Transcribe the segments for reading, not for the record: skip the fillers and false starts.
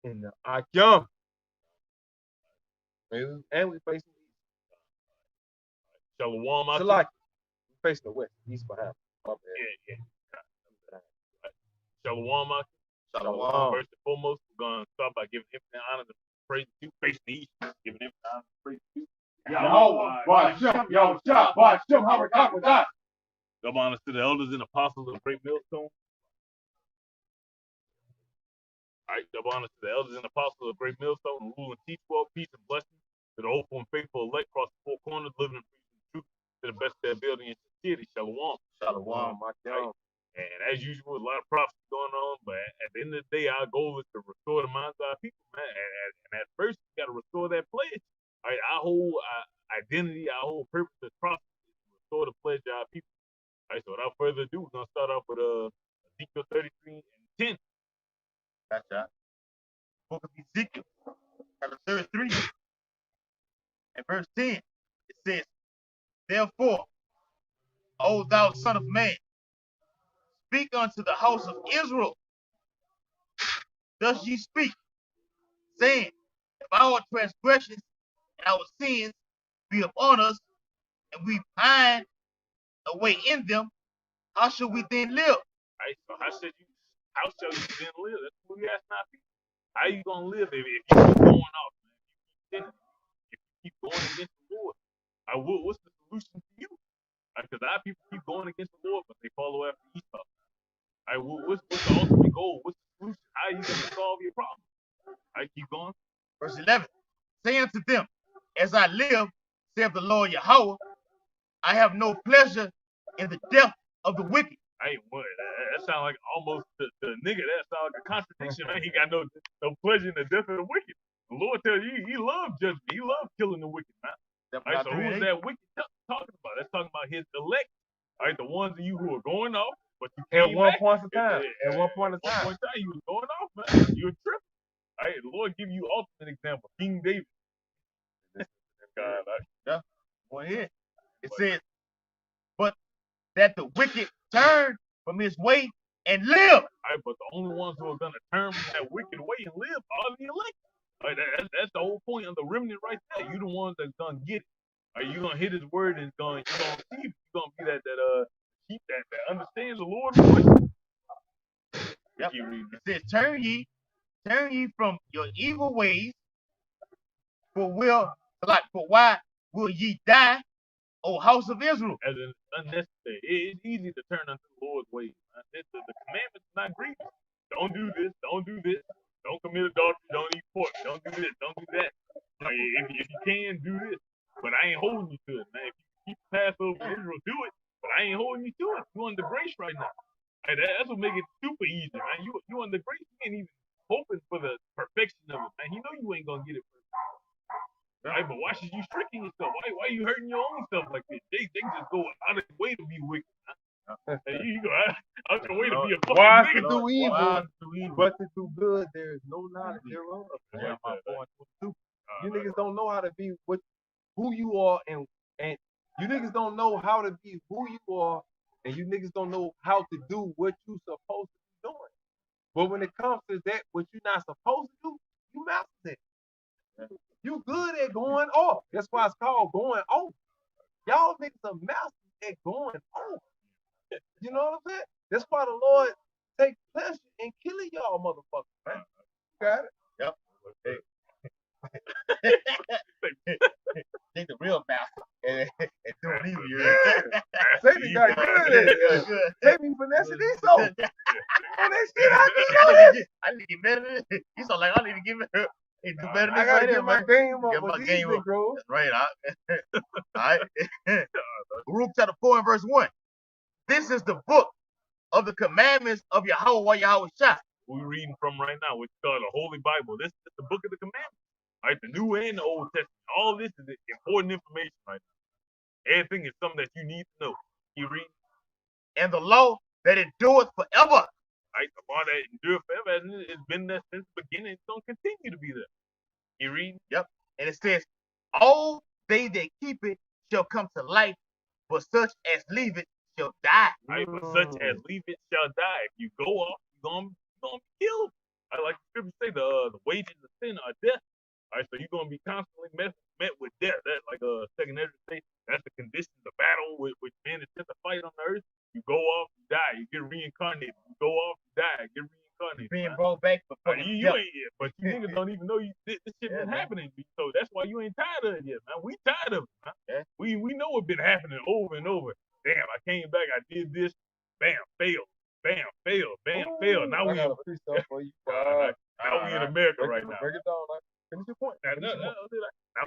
in the Akyam. And we facing east. Shalom out So to like we facing the west, east behind. yeah. Shalom out. Shalom. First and foremost, we're gonna start by giving infinite honor to praise to you, facing the east, giving infinite honor to praise to you. Yahweh, Bashem, Yahusha, Bashem, Harakakwadah. Double honors to the elders and apostles of the Great Millstone. All right, double honors to the elders and apostles of the Great Millstone, and rule and teach world peace and blessings to the hopeful and faithful elect across the four corners, living and preaching the truth to the best of their ability and sincerity. Shalom. Shalom, my Right. And as usual, a lot of prophecy going on, but at the end of the day, our goal is to restore the minds of our people, man. And at first, we got to restore that pledge. All right, our whole identity, our whole purpose as prophets is to restore the pledge of our people. All right, so without further ado, we're going to start off with Ezekiel 33 and 10. Gotcha. Book of Ezekiel, chapter 33, and verse 10. It says, therefore, O thou son of man, speak unto the house of Israel. Thus ye speak, saying, if our transgressions and our sins be upon us, and we pine away in them, how shall we then live? All right, so how shall you then live? That's what we ask our people. How you gonna live if you keep going off, man? If you keep going against the Lord, what's the solution to you? Because our people keep going against the Lord, but they follow after Esau. What's the ultimate goal? What's the solution? How are you gonna solve your problem? Keep going. Verse 11. Say unto them, as I live, saith the Lord Yahweh, I have no pleasure in the death of the wicked. Hey, what? That sounds like almost the nigga. That sounds like a contradiction, man. He got no pleasure in the death of the wicked. The Lord tells you he loves judgment. He loves killing the wicked, man. Right, so who is that wicked talking about? That's talking about his elect. All right, the ones of you who are going off, but you At came one back. point in time. At one point in At time. one point in time, you was going off, man. You were tripping. All right, the Lord give you ultimate example, King David. God, yeah, go ahead. It says, but that the wicked turn from his way and live. All right, but the only ones who are gonna turn from that wicked way and live are the elect. All right, that's the whole point of the remnant right there. You the ones that's gonna get it. All right, you gonna hit his word and you're gonna see it. You're gonna be that sheep that understands the Lord's voice. Yep. It says, turn ye from your evil ways, for why will ye die, O house of Israel? As an unnecessary. It's easy to turn unto the Lord's ways. The commandments are not grievous. Don't do this. Don't do this. Don't commit adultery. Don't eat pork. Don't do this. Don't do that. Like, if you can, do this. But I ain't holding you to it, man. If you keep Passover Israel, do it. But I ain't holding you to it. You under grace right now. Like, that's what make it super easy, man. You under grace. You ain't even hoping for the perfection of it, man. You know you ain't gonna get it perfect. Right, but why should you stricken yourself? Why you hurting your own self like this? They just go out of the way to be wicked. You go out of the way to be a fucking Wise nigga. to do evil, but to do good, there is no knowledge thereof. Yeah, You niggas don't know how to be who you are, and you niggas don't know how to be who you are, and you niggas don't know how to do what you supposed to be doing. But when it comes to that, what you're not supposed to do, you master it. You good at going off. That's why it's called going off. Y'all niggas are masters at going off. You know what I'm saying? That's why the Lord take pleasure in killing y'all motherfuckers, man. Got it? Yep. Take the real master and do it easier. Satan got good at it. Take me finessing these so. On that shit I get. I need to get better than this. You sound like I need to get better. Hey, do better than I this gotta right get here, my man. game up. Get my with game these up. bro. That's right. All right. Baruch chapter 4 and verse 1. This is the book of the commandments of Yahweh Shah. We're reading from right now, which is called the Holy Bible. This is the book of the commandments. Right, the New and the Old Testament. All this is important information right now. Everything is something that you need to know. You read. And the law that endureth forever. Right, the law that endures forever, it's been there since the beginning. It's gonna continue to be there. You read? Yep. And it says, all they that keep it shall come to life, but such as leave it shall die. Right, but such as leave it shall die. If you go off, you're gonna be killed. like the scripture say, the wages of sin are death. All right, so you're gonna be constantly met with death. That like second Ezra say, that's the condition, the battle with men is set to fight on the earth. You go off, you die, you get reincarnated. You go off, you die, get reincarnated. Being brought back for fucking you ain't yet, but you niggas don't even know this shit been happening. So that's why you ain't tired of it yet, man. We tired of it, man. Yeah. We know it been happening over and over. Damn, I came back, I did this, bam, failed. Bam, failed. Bam, failed. Now we in for you. now we in America right now. Break it down. Finish your point. Now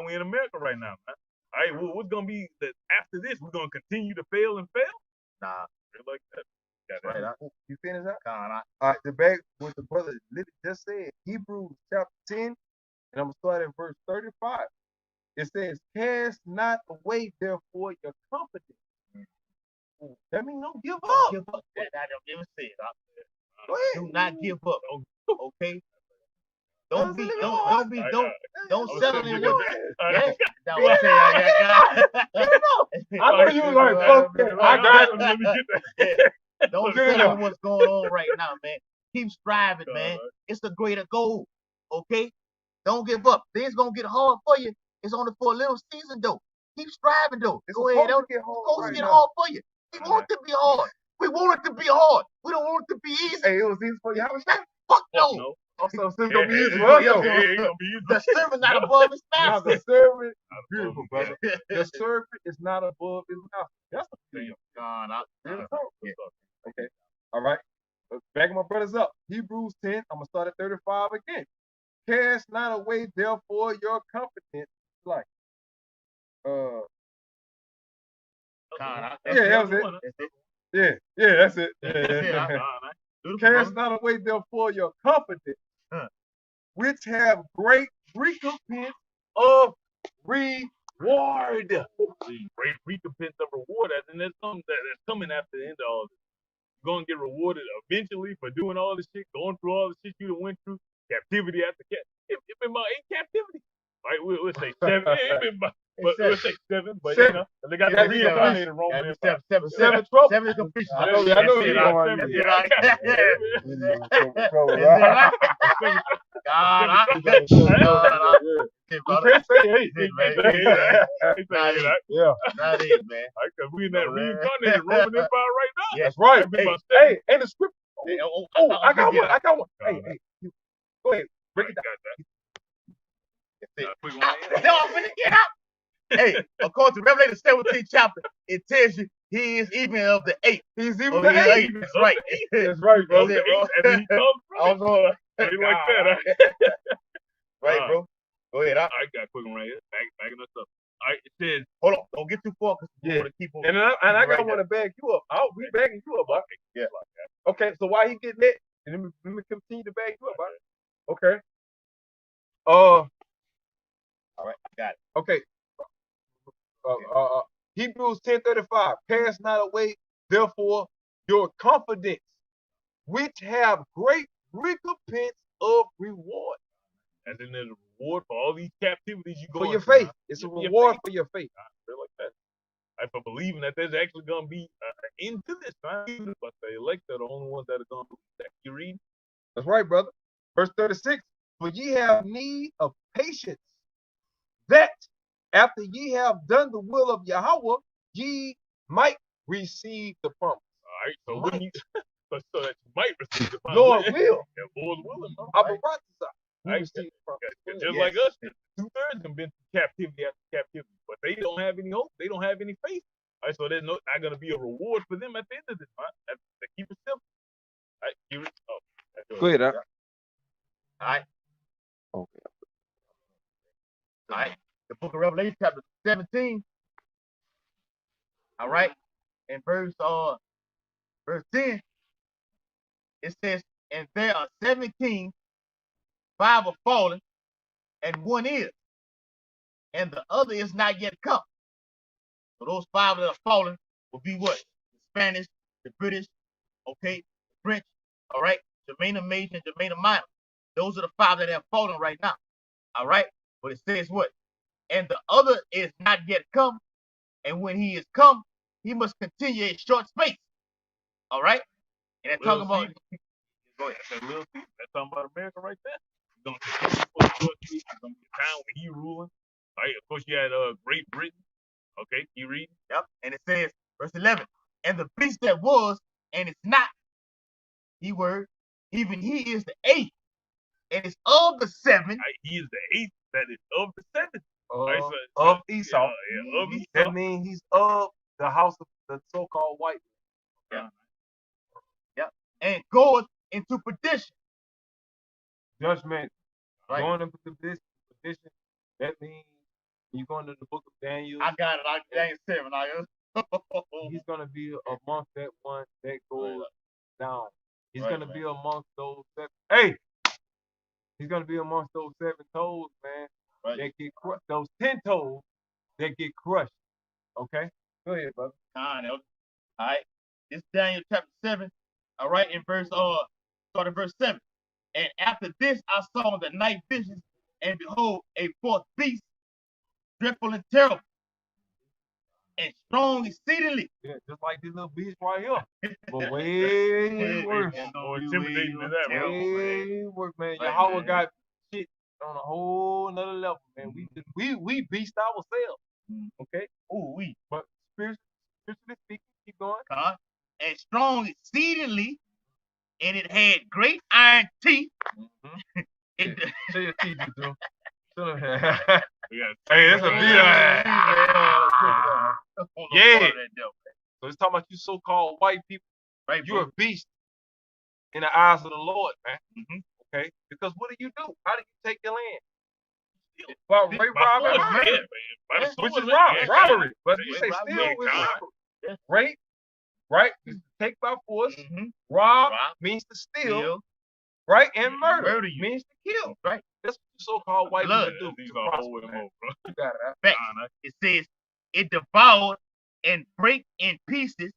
we in America right now, man. All right, well, what's gonna be that after this? We're gonna continue to fail and fail? Nah, like that. right. You finish that? Nah. All right, the back what the brother literally just said. Hebrews chapter 10, and I'm gonna start at verse 35. It says, "Cast not away therefore your confidence." That means don't give up. Give up. I don't give a shit. Go ahead. Do not give up. Okay. Don't settle in what. Yeah. That was I know you was like, fuck that. I got it. Let me get that. Don't settle in what's going on right now, man. Keep striving, man. It's the greater goal. Okay. Don't give up. Things gonna get hard for you. It's only for a little season though. Keep striving though. Go ahead. It's supposed to get hard for you. We want it to be hard. We want it to be hard. We don't want it to be easy. Hey, it was easy for you. How was that? Fuck no. Also, it's gonna be easy for us. The servant not above his Now, master. the servant, beautiful brother. The servant is not above his master. That's the thing. Okay. All right. Let's back my brothers up. Hebrews 10. I'm gonna start at 35 again. Cast not away, therefore, your confidence. Like, that was it. Yeah, that's it. Yeah. Cast not away, therefore, your confidence, which have great recompense of reward. Great recompense of reward, and that's something that's coming after the end of all this. You're gonna get rewarded eventually for doing all this shit, going through all the shit you went through, captivity after captivity. It's been about 8 captivity. Right, we'll say 7. It's been about, but we'll say 7. But you know, they got the reincarnated Roman Empire. 7 trouble. 7 is completion. I know you're going. You can't say hey. Yeah. That is, man. Because we in that reincarnated Roman Empire right now. That's right. Hey, and the script. Oh, I got one. Hey, go ahead. Break it down. I'm finna get out. Hey, according to Revelation 17 chapter, it tells you he is even of the 8. He's even the 8. That's right. That's right, bro. And then he comes from it. Like that. Right, bro. Go ahead. I got a quick one right here. Backing us up. All right, it says, hold on. Don't get too far because we want to keep on. And I got one to bag you up. I'll be bagging you up, bro. Yeah. Okay, so while he getting it, and let me continue to bag you up, bro. Okay. All right, I got it. Okay. Hebrews 10:35. Cast not away, therefore, your confidence, which have great recompense of reward. And then there's a reward for all these captivities you go for your faith. It's a reward for your faith. Like that. For believing that there's actually going to be an end to this time. But the elect are the only ones that are going to believe that. You read? That's right, brother. Verse 36. For ye have need of patience, that after ye have done the will of Yahweh, ye might receive the promise. All right, so when you so that you might receive the promise. Lord will. Yeah, Lord willing. Right. Just like us, 2/3 have been through captivity after captivity, but they don't have any hope. They don't have any faith. All right, so there's not going to be a reward for them at the end of this, man. To keep it simple. All right, keep it. Go ahead, All right. Okay. All right. The book of Revelation, chapter 17. All right. In verse 10, it says, and there are 7 kings, 5 are fallen, and 1 is, and the other is not yet come. So those 5 that are fallen will be what? The Spanish, the British, okay, the French, all right, Germana Major and Germana Minor. Those are the 5 that have fallen right now. All right. But it says what? And the other is not yet come. And when he is come, he must continue a short space. All right. And they're talking about Go ahead. That little seed, that's talking about America right there. It's gonna continue for the short season. It's gonna be a time when he ruling. Right? Of course, you had Great Britain. Okay, you read. Yep. And it says, verse 11, and the beast that was and is not, keyword, even he is the 8th, and is of the 7th. Right? He is the 8th that is of the 7th. Right? Of Esau. Yeah, of Esau. That means he's of the house of the so-called white. Yeah. Yep. And goeth into perdition. Judgment. Right. Going into this position, that means you go into the book of Daniel. I got it. Daniel 7. He's gonna be amongst that one that goes down. He's gonna be amongst those 7. Hey, he's gonna be amongst those 7 toes, man. Right. That get crushed. Those 10 toes that get crushed. Okay. Go ahead, brother. All right. It's Daniel chapter 7. All right. In verse start at verse 7. And after this I saw the night visions, and behold, a fourth beast, dreadful and terrible, and strong exceedingly. Yeah, just like this little beast right here. But way worse. More intimidating than that, bro. Way worse, man. Right, Yahweh man. got shit on a whole nother level, man. We beast ourselves. Okay? Ooh, we. But spiritually speaking, keep going. And strong exceedingly, and it had great iron teeth. Show your teeth, you Yeah. Hey, that's a big. Yeah. So it's talking about you so-called white people. Right, You're a beast in the eyes of the Lord, man. Okay? Because what do? How do you take your land? Well, rape, robbery, which is robbery. But you say steal with robbery. Rape, right? Take by force. Rob means to steal, right? And murder means to kill, right? That's what so-called white people do. These are hold them over, bro. You got it. Fact. It says it devoured and break in pieces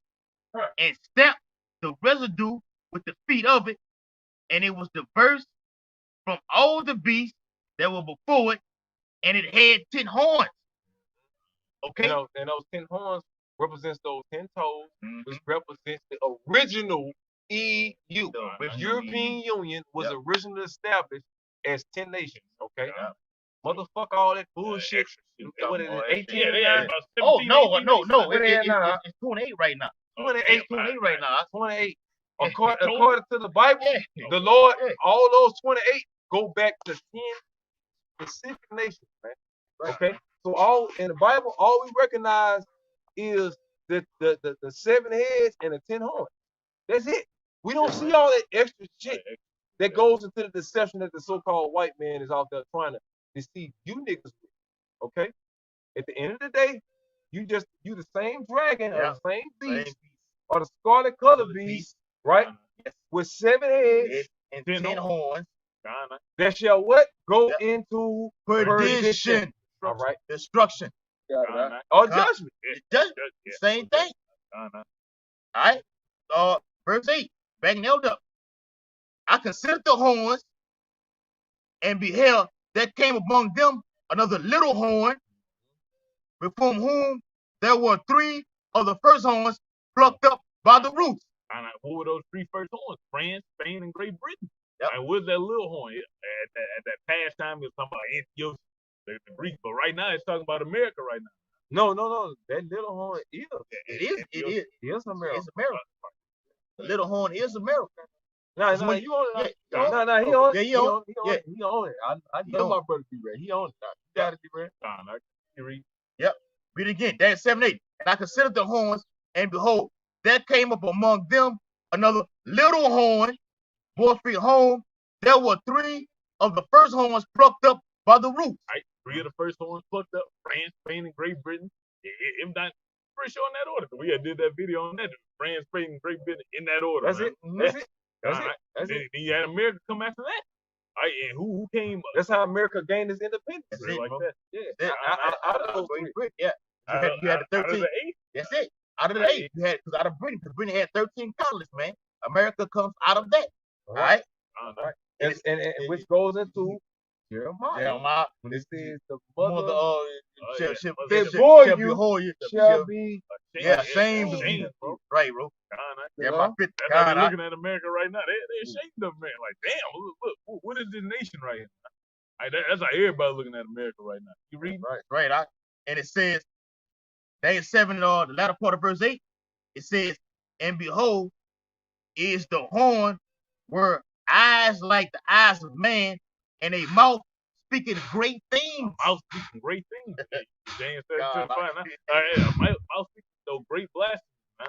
and stamped the residue with the feet of it, and it was diverse from all the beasts that were before it, and it had 10 horns. Okay. And those 10 horns represents those 10 toes, which represents the original EU. The European Union was originally established as 10 nations. Okay. Motherfuck all that bullshit. What is it? 18? Yeah, Oh no. It's 28 right now. 28 right now. 28. According to the Bible, the Lord, all those 28 go back to 10 specific nations, man. Okay? So all in the Bible, all we recognize is the 7 heads and the 10 horns. That's it. We don't see all that extra shit that goes into the deception that the so-called white man is out there trying to deceive you niggas with. Okay? At the end of the day, you the same dragon or the same beast or the scarlet color beast, right? With 7 heads and 10 horns. That shall what? Go into perdition. All right. Destruction. Or judgment. Judgment. Same thing. All right. Verse 8. Backing it up. I considered the horns and beheld that came among them another little horn, before whom there were 3 of the first horns plucked up by the roots. What were those 3 first horns? France, Spain, and Great Britain. Yep. And where's that little horn? At that past time, it was talking about Antioch, the Greeks, but right now it's talking about America right now. No. That little horn is. It is America. It's America. The little horn is America. No, you own it. No, he own it. He own it. I know my brother be ready. He owns it. You gotta be ready. Yep. Read it again. Daniel 7:8. And I considered the horns, and behold, there came up among them another little horn, brought home. There were 3 of the first horns plucked up by the roots. Right. 3 of the first horns plucked up. France, Spain, and Great Britain. I'm not pretty sure in that order. We had did that video on that. France, Spain, and Great Britain in that order. That's it. Then you had America come after that. Right, and who came? That's how America gained its independence. That's it, like bro. that. Yeah. Out of those 3. Yeah. You had the 13. Out of the 8. That's it. Out of the 8, you had, because out of Britain, because Britain had 13 colonies, man. America comes out of that. All right. And which goes into Jeremiah. When it says the mother shall behold you, shall be ashamed of ashamed, you. bro. Right, bro. That's how they're looking at America right now. They're ashamed of man. Like, damn, look, what is this nation right here? That's how everybody looking at America right now. You read? Right. And it says, Daniel 7, the latter part of verse 8, it says, and behold, is the horn were eyes like the eyes of man, and a mouth speaking great things. Mouth speaking great things. James 7:25. Mouth speaking so great blasphemies, man.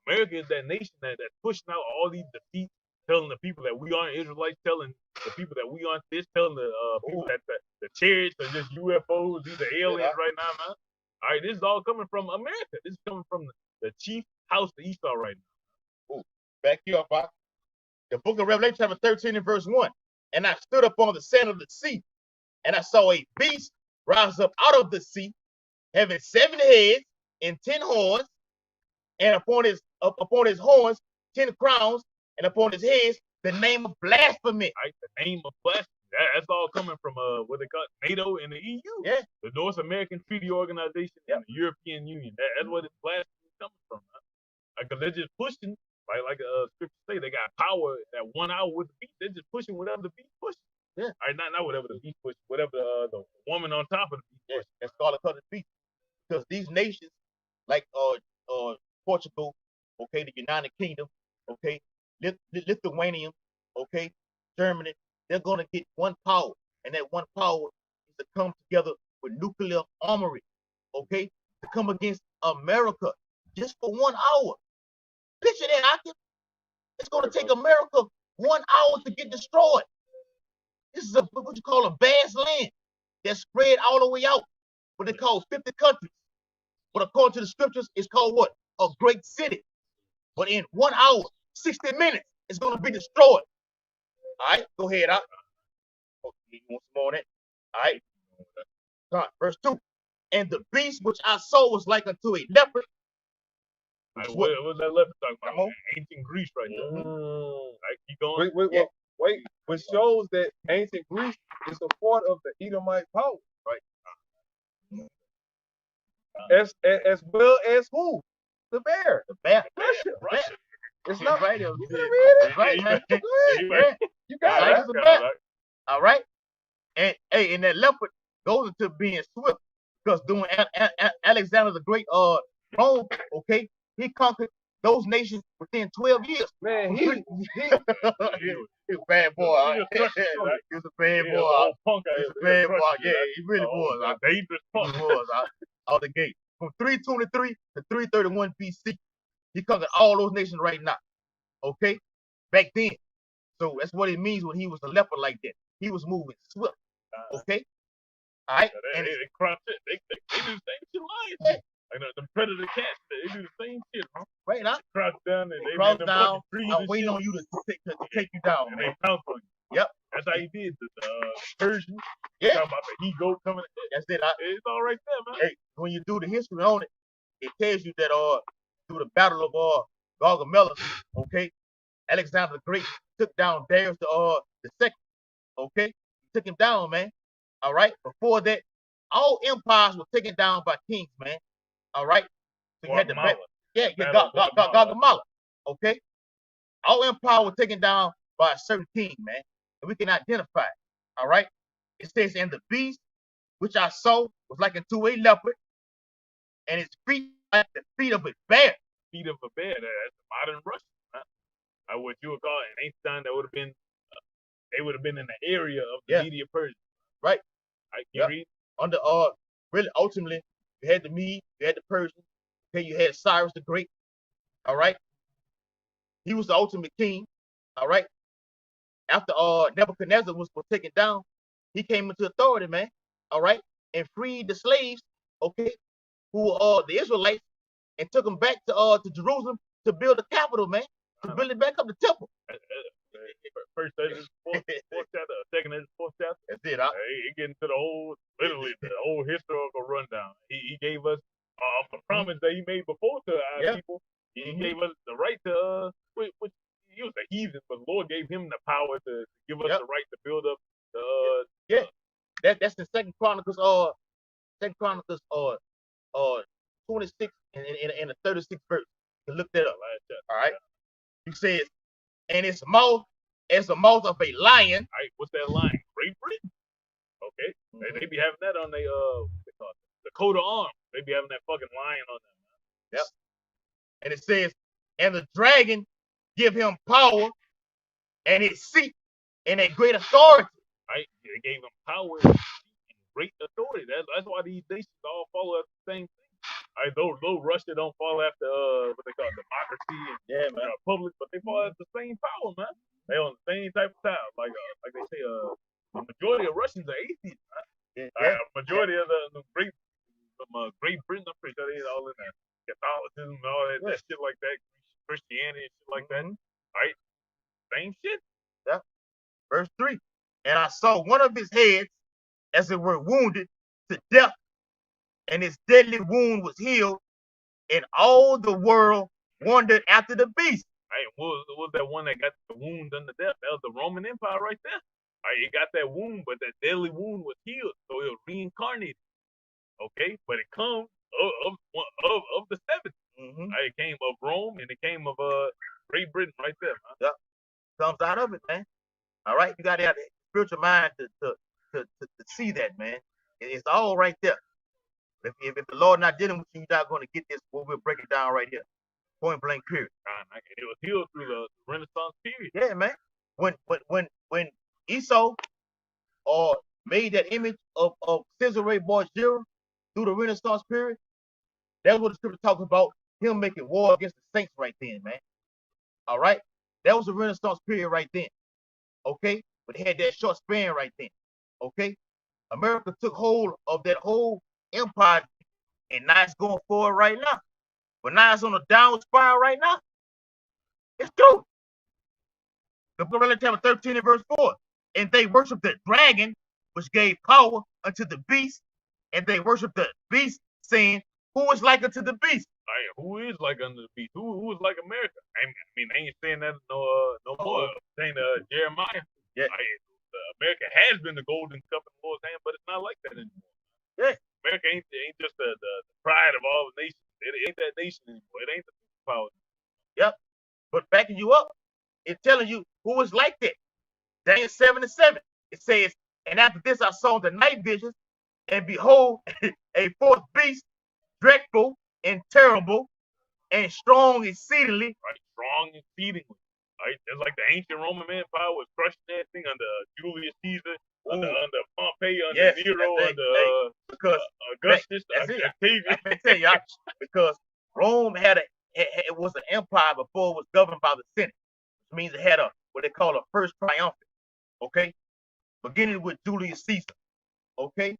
America is that nation that's pushing out all these defeats, telling the people that we aren't Israelites, telling the people that we aren't this, telling the people that the chariots are just UFOs, these are aliens right now, man. All right, this is all coming from America. This is coming from the chief house of Esau right now. Back you up, Bob. The book of Revelation, chapter 13 and verse 1. And I stood upon the sand of the sea, and I saw a beast rise up out of the sea, having 7 heads and 10 horns, and upon his horns 10 crowns, and upon his heads the name of blasphemy. Right, the name of blasphemy. That's all coming from what they call NATO and the EU. Yeah. The North American Treaty Organization and the European Union. That's where this blasphemy is coming from. Because they're just pushing, like scripture say, they got power at 1 hour with the beast. They're just pushing whatever the beast pushes. Yeah. All right, not whatever the beast pushes, whatever the woman on top of the beast pushes. That's called a beast. Because these nations, like Portugal, okay, the United Kingdom, okay, Lithuania, okay, Germany, they're going to get one power, and that one power is to come together with nuclear armory, okay, to come against America just for 1 hour. Picture that, it's going to take America 1 hour to get destroyed. This is what you call a vast land that's spread all the way out, what they call 50 countries. But according to the scriptures, it's called what? A great city. But in 1 hour, 60 minutes, it's going to be destroyed. All right, go ahead. You want some more on that? All right. All right, verse 2. And the beast which I saw was like unto a leopard. Right, what was that leopard talking about? Ancient Greece right there. Right, keep going. Wait. Which shows that ancient Greece is a part of the Edomite power. Right. As well as who? The bear. The bear. Russia. It's not right. You can read it. Right, man. You got it. The bear. All right. And that leopard goes into being swift, because during Alexander the Great Rome, okay, he conquered those nations within 12 years. Man, he was a bad boy. He was a bad boy. He was a bad boy. Yeah, he really was. Dangerous punk. He was out the gate. From 323 to 331 BC, he conquered all those nations right now. Okay, back then. So that's what it means when he was a leopard like that. He was moving swift. Okay. All right. And they crouch it. They do the same shit lions. Like the predator cats, they do the same shit, huh? Right now. Crouch down and they crouch down. I'm waiting on you to take you down, and man. They pounce on you. Yep. That's how he did the Persians. Yeah. Talking about the he-goat coming. That's it. It's all right there, man. Hey, when you do the history on it, it tells you that through the battle of Gargamel, okay, Alexander the Great took down Darius the second. Okay, he took him down, man. All right. Before that, all empires were taken down by kings, man. All right. So you had the Gargamel. Okay. All empire was taken down by a certain king, man, and we can identify it. All right. It says, and the beast which I saw was like unto a leopard, and its feet like the feet of a bear. Feet of a bear. That's modern Russia. Huh? What you would call it in ancient time, that would have been. They would have been in the area of the Media Persia. Right. I can read. Under really ultimately, you had the Mede, you had the Persians, okay, you had Cyrus the Great. All right. He was the ultimate king. All right. After Nebuchadnezzar was taken down, he came into authority, man. All right, and freed the slaves, okay, who were the Israelites, and took them back to Jerusalem to build the capital, man, to build it back up the temple. First fourth chapter, second fourth chapter. That's it. He get into literally the whole historical rundown. He gave us a promise that he made before to our people. He gave us the right to which he was a heathen, but the Lord gave him the power to give us the right to build up That's in Second Chronicles 26 and the 36th verse. You can look that up. All right. He says, and its mouth as the mouth of a lion. All right, what's that lion? Great Britain. Okay, they be having that on they the coat of arms. They be having that fucking lion on them. Yep. And it says, and the dragon give him power and his seat and a great authority. Right? They gave him power and great authority. That's why these nations all follow after the same thing. Right, though Russia don't follow after what they call democracy and republic, but they follow after the same power, man. They on the same type of time. Like they say, the majority of Russians are atheists. Right? Majority of the Great Britain, I'm pretty sure they all in there. Catholicism and all that shit like that, Christianity and shit like that. Right? Same shit. Yeah. Verse 3. And I saw one of his heads, as it were, wounded to death, and his deadly wound was healed, and all the world wondered after the beast. Right? What was that one that got the wound done to death? That was the Roman Empire right there. Right? It got that wound, but that deadly wound was healed, so it was reincarnated. Okay? But it comes of the seven. Right? It came of Rome, and it came of Great Britain right there, man. Yep. Comes out of it, man. All right? You got to have the spiritual mind to see that, man. It's all right there. If the Lord not dealing with you, you're not going to get this. We'll break it down right here. Point blank period. It was healed through the Renaissance period. Yeah, man. When Esau made that image of Caesarea Borgia through the Renaissance period, that's what the scripture talks about, him making war against the saints right then, man. All right? That was the Renaissance period right then. Okay? But it had that short span right then. Okay? America took hold of that whole empire, and now it's going forward right now. But now it's on a downward spiral right now. It's true. The book of Revelation 13 and verse 4. And they worship the dragon, which gave power unto the beast, and they worship the beast, saying, who is like unto the beast? Right, who is like unto the beast? Who is like America? I mean, they ain't saying that no more. Saying Jeremiah. Yeah. America has been the golden cup in the Lord's hand, but it's not like that anymore. Yeah. America ain't just the pride of all the nations. It ain't that nation anymore. It ain't the superpower. Yep. But backing you up, it's telling you who is like that. Daniel 7:7. It says, and after this I saw the night visions, and behold, a fourth beast, dreadful and terrible, and strong exceedingly. Right, strong exceedingly. Right, just like the ancient Roman Empire was crushing that thing under Julius Caesar, under Pompey, under Nero, under because Augustus. I tell you, because Rome it was an empire before it was governed by the Senate, which means it had what they call a first triumvirate. Okay, beginning with Julius Caesar. Okay,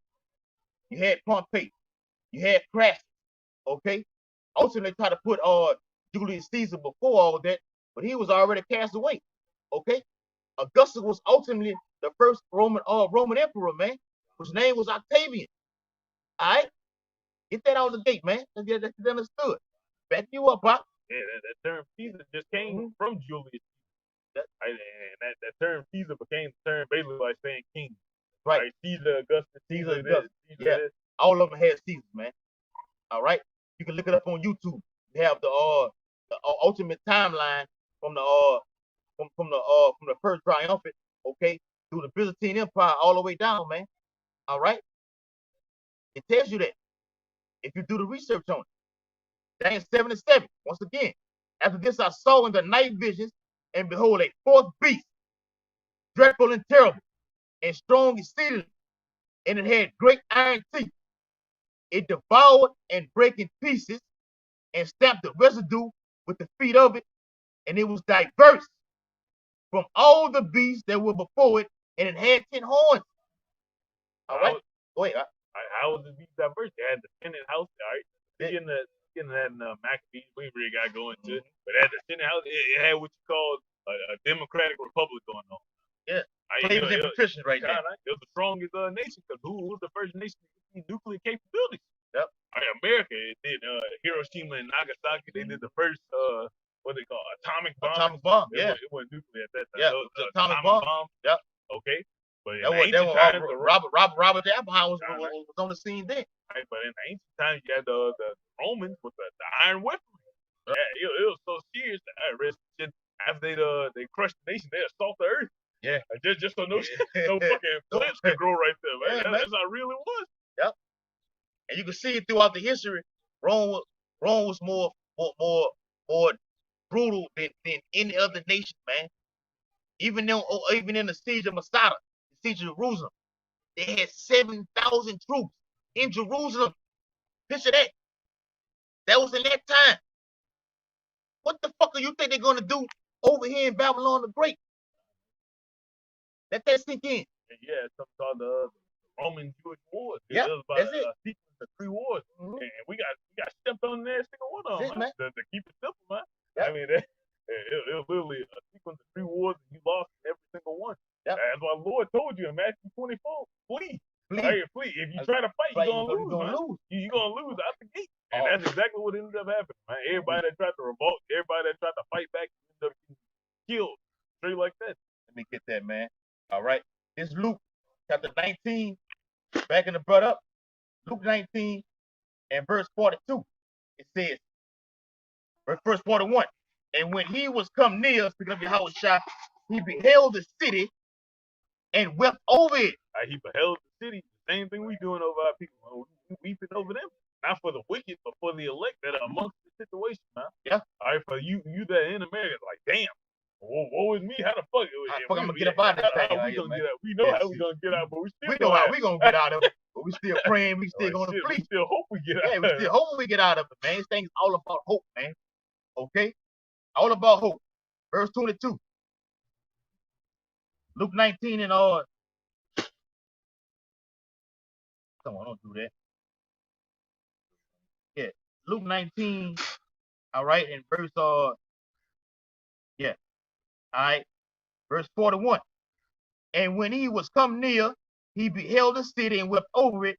you had Pompey, you had Crassus. Okay, ultimately they tried to put Julius Caesar before all that, but he was already cast away. Okay, Augustus was ultimately the first Roman emperor, man, whose name was Octavian. All right, get that out of the gate, man. Let's get that understood. Back you up, Pop. Yeah, that term Caesar just came from Julius. And that term Caesar became the term basically by saying king. Right. Caesar, Augustus, Caesar. Yeah. All of them had Caesars, man. All right. You can look it up on YouTube. You have the ultimate timeline from the first triumvirate, okay, through the Byzantine Empire all the way down, man. All right. It tells you that if you do the research on it. Daniel 7:7. Once again, after this I saw in the night visions, and behold, a fourth beast, dreadful and terrible, and strong exceedingly, and it had great iron teeth. It devoured and brake in pieces, and stamped the residue with the feet of it, and it was diverse from all the beasts that were before it, and it had 10 horns. All right. Go ahead. How was it diverse? It had the Senate house, all right? Getting that in Maccabees, we really got going to it. But at the Senate house, it had what you call a democratic republic going on. Yeah. Slaves and patricians right now. It was the strongest nation, because who was the first nation to get nuclear capabilities? Yep. America, it did Hiroshima and Nagasaki. They did the first what they call atomic bomb. Atomic bomb. Yeah. It wasn't nuclear at that time. Yeah. Atomic bomb. Yep. Okay. But in That the was ancient times, the Robert the Apple Nah, nah. was on the scene then. right, but in the ancient times, you had the Romans with the iron weaponry. Yeah, it was so serious that after they crushed the nation, they assault the earth. Yeah. Just so no fucking plants could grow right there, man. Yeah, man. That's how real it was. Yep. And you can see it throughout the history. Rome was more brutal than any other nation, man. Even in the siege of Masada, the siege of Jerusalem, they had 7,000 troops in Jerusalem. Picture that. That was in that time. What the fuck are you think they're gonna do over here in Babylon the Great? Let that sink in. And yeah, it's something called the Roman Jewish Wars. Yeah, it was about that's it. a sequence of 3 wars, and we got stepped on in every single one of That's them, it, man. To keep it simple, man. Yep. I mean, it was literally a sequence of 3 wars, and you lost every single one. Yep. That's why the Lord told you in Matthew 24, flee. Flee. Right, flee. If you try to fight, you're gonna lose, man. You're gonna lose out the gate. And that's exactly what ended up happening, man. Everybody that tried to revolt, everybody that tried to fight back, ended up getting killed. Straight like that. Let me get that, man. All right. It's Luke chapter 19. Backing the butt up. Luke 19 and verse 42. It says, verse 41. And when he was come near, speaking of Yahushua, he beheld the city and wept over it. He beheld the city. The same thing we doing over our people, man. We weeping over them. Not for the wicked, but for the elect that are amongst the situation, man. Yeah. All right, for you that in America, like, damn. Woe is me. How the fuck? I'm gonna get up out of this thing. How we gonna get out? We know how we gonna get out, but we still know how we gonna get out of it. But we still praying. We still gonna flee. We still hope we get out. Yeah, we still hope we get out of it, man. This thing's all about hope, man. Okay, all about hope. Verse 22. Luke 19 and come on, don't do that. Yeah, Luke 19. All right, and verse yeah. All right, verse 41. And when he was come near, he beheld the city and wept over it.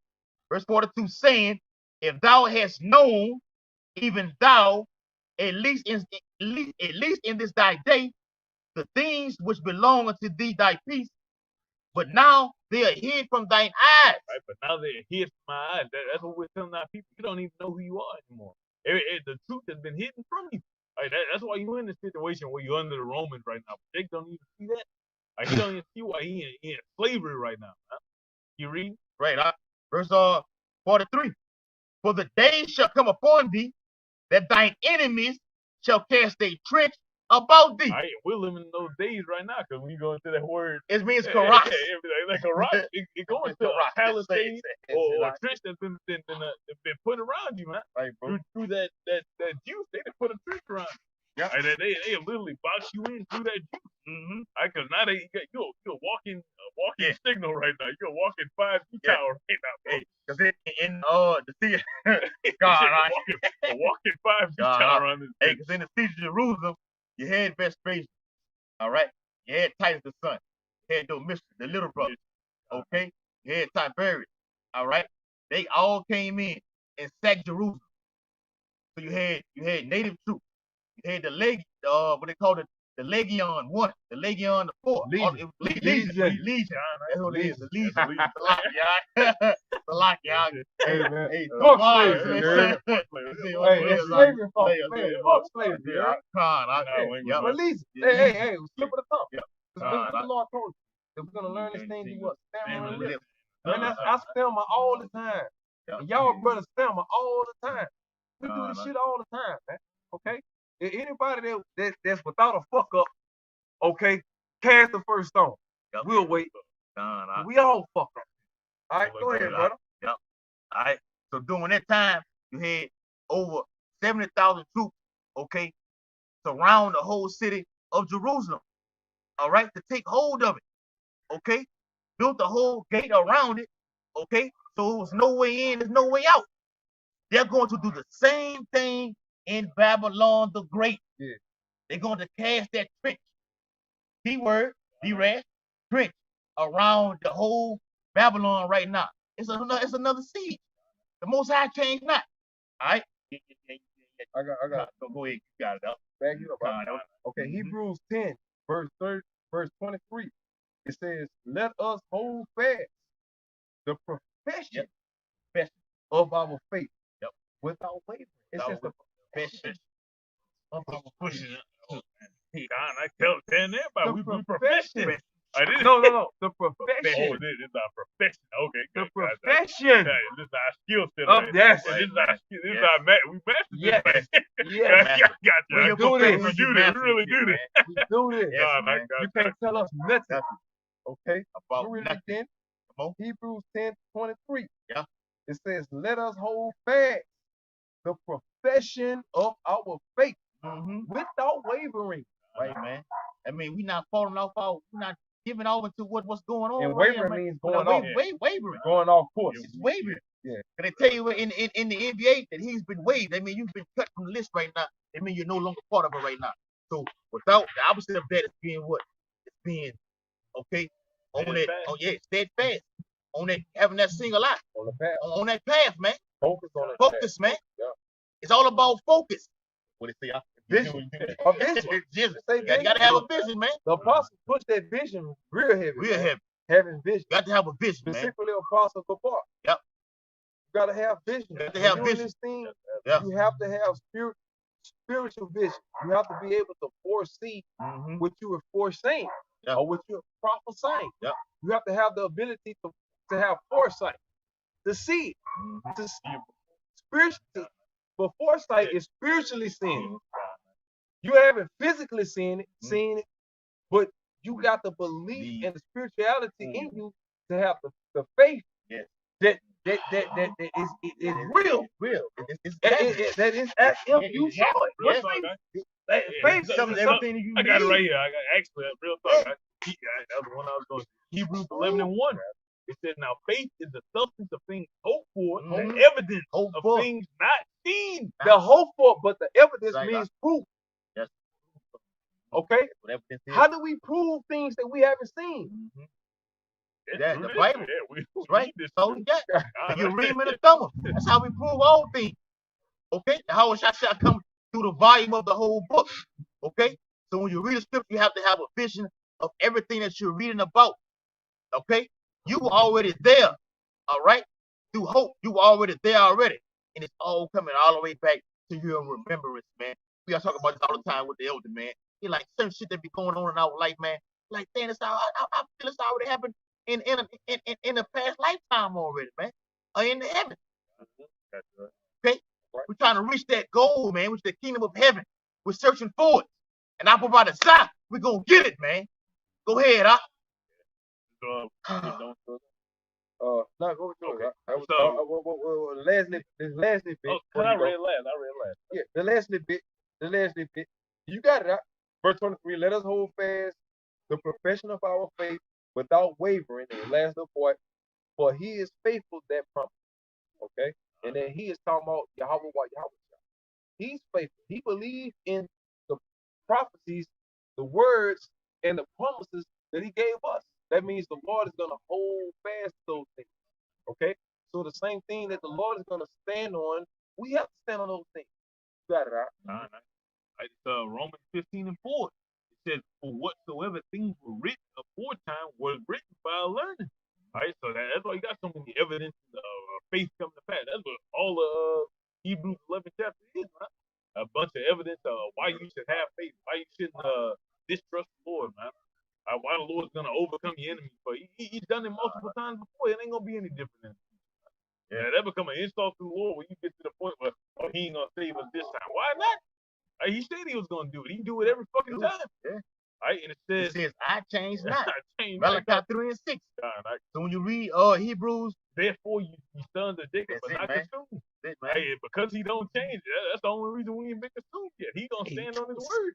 Verse 42, saying, if thou hast known, even thou, at least in this thy day, the things which belong unto thee thy peace, but now they are hid from thine eyes. Right, but now they're hid from my eyes. That's what we're telling our people. You don't even know who you are anymore. The truth has been hidden from you. Right, that's why you're in this situation where you're under the Romans right now. But Jake don't even see that. Like, he don't even see why he in slavery right now. Huh? You read? Right. Verse 43. For the day shall come upon thee that thine enemies shall cast a trench about thee. All right, we're living in those days right now because we go into that word. It means karas. Like a rock. It goes to a palisade or a trench that's been put around you, man. Right, bro. Through that juice, they done put a trench around you. Yeah. And they literally box you in through that juice. Mm-hmm. Because now you're walking signal right now. You're walking 5G tower right now, bro. Because in the city, God, walking 5G tower on this. Hey, because in the city of Jerusalem, you had Vespasian, all right. You had Titus the son. You had Domitian, the little brother. Okay. You had Tiberius, all right. They all came in and sacked Jerusalem. So you had native troops. You had what they call it, the Legion 1, the Legion 4. Legion. That's what it is. The Legion. Salaki. Hey, man. Hey, fuck slavery, man. Hey, that's slavery, folks. Man, fuck slavery, man. Release it. Hey, slip of the tongue. Because the Lord told us that we're going to learn this thing, do what? Stammer lips. Man, I stammer all the time. And y'all brothers stammer all the time. We do this shit all the time, man. Okay? Anybody that's without a fuck up, okay, cast the first stone. We'll wait. We all fuck up. All right, go ahead, brother. Yep. All right. So during that time, you had over 70,000 troops, okay, surround the whole city of Jerusalem. All right, to take hold of it. Okay, built the whole gate around it. Okay, so it was no way in, there's no way out. They're going to do the same thing in Babylon the Great. Yeah. They're going to cast that trench. Keyword, D-Rash, trench around the whole Babylon right now. It's another siege. The Most High changed not. All right. I got. Go ahead. You got it up. Back you up. Okay. Hebrews 10, verse 23. It says, let us hold fast the profession of our faith without wavering. It says the profession of our pushing it. I kept telling everybody we professional. No. The profession. Oh, this is our profession. Okay, The good. profession. This is our skill set. Of yes. This is our skill. This is our we mastered Yes. this. Yes. We do this. We do this. We really do this. We do this. Yes, You can't tell us nothing. Okay? about Read it nothing. again. Come on. Hebrews 10:23. Yeah. It says, let us hold fast the profession of our faith without wavering. Right, man. I mean, we not falling off we're not giving over to what's going on. And right wavering here, means going off. Wavering. Going off course. It's wavering. Yeah. Can I tell you in the NBA that he's been waived? I mean, you've been cut from the list right now. I mean, you're no longer part of it right now. So without the opposite of that is being what? It's being okay on it. Oh yeah, steadfast on that, having that single eye On the path. on that path, man. Focus on it. Focus, man. Yeah. It's all about focus. What it say? Vision. A vision. You gotta have a vision, man. The apostles pushed that vision real heavy. Real heavy. Having vision. You got to have a vision, man. Specifically Apostle Kapar. Yep. You gotta have vision. You got to have When you're in vision. this thing, Yeah. you have to have spiritual vision. You have to be able to foresee what you were foreseeing or what you're prophesying. Yep. You have to have the ability to have foresight, to see it, to spiritually. But foresight is spiritually seeing it. You haven't physically seen it, but you got the belief and the spirituality in you to have the faith that is real. That is as if you saw it. Real talk, Faith is everything you I got it need. right here. I got actually real talk. That was the one I was going to. Hebrews 11:1. It says, now faith is the substance of things hoped for, the evidence of things not seen. The hope for, but the evidence Right. means proof. Yes. Okay? Whatever this is. How do we prove things that we haven't seen? Yeah, the Bible. We Right? this So yeah. You read them in the thumb. That's how we prove all things. Okay? How shall come through the volume of the whole book. Okay? So when you read a scripture, you have to have a vision of everything that you're reading about. Okay? You were already there. All right? Through hope, you were already there already. And it's all coming all the way back to your remembrance, man. We are talking about this all the time with the elder, man. He like certain shit that be going on in our life, man. Like, damn, it's all, I feel it's already happened in a past lifetime already, man. Or in the heaven. Okay? We're trying to reach that goal, man, which is the kingdom of heaven. We're searching for it. And I provide a sign. We're going to get it, man. Go ahead, huh? No, go to it. So- This last bit. I read last. Yeah, the last bit. You got it. Verse 23. Let us hold fast the profession of our faith without wavering. And the last little part. For he is faithful that promise. Okay? And then he is talking about Yahweh. He's faithful. He believed in the prophecies, the words, and the promises that he gave us. That means the Lord is going to hold fast those things. Okay? So the same thing that the Lord is going to stand on, we have to stand on those things. You got it, right? It's Romans 15:4. It says, for whatsoever things were written aforetime was written by learning. All right, so that's why you got so many evidence of faith coming to pass. That's what all of Hebrews 11 chapter is, man. A bunch of evidence of why you should have faith, why you shouldn't distrust the Lord, man. Why the Lord's gonna overcome your enemies. But he's done it multiple times before. It ain't gonna be any different than that. Yeah, that become an insult to the Lord when you get to the point where he ain't gonna save us this time. Why not? He said he was gonna do it. He do it every fucking time. Yeah. Right? And it says I change not. I change Malachi not. 3:6. Right? So when you read Hebrews, Therefore you sons of Jacob, but That's it, not man. consumed. that's it, man. Hey, because he don't change. That's the only reason we ain't been consumed yet. He gonna stand on his word.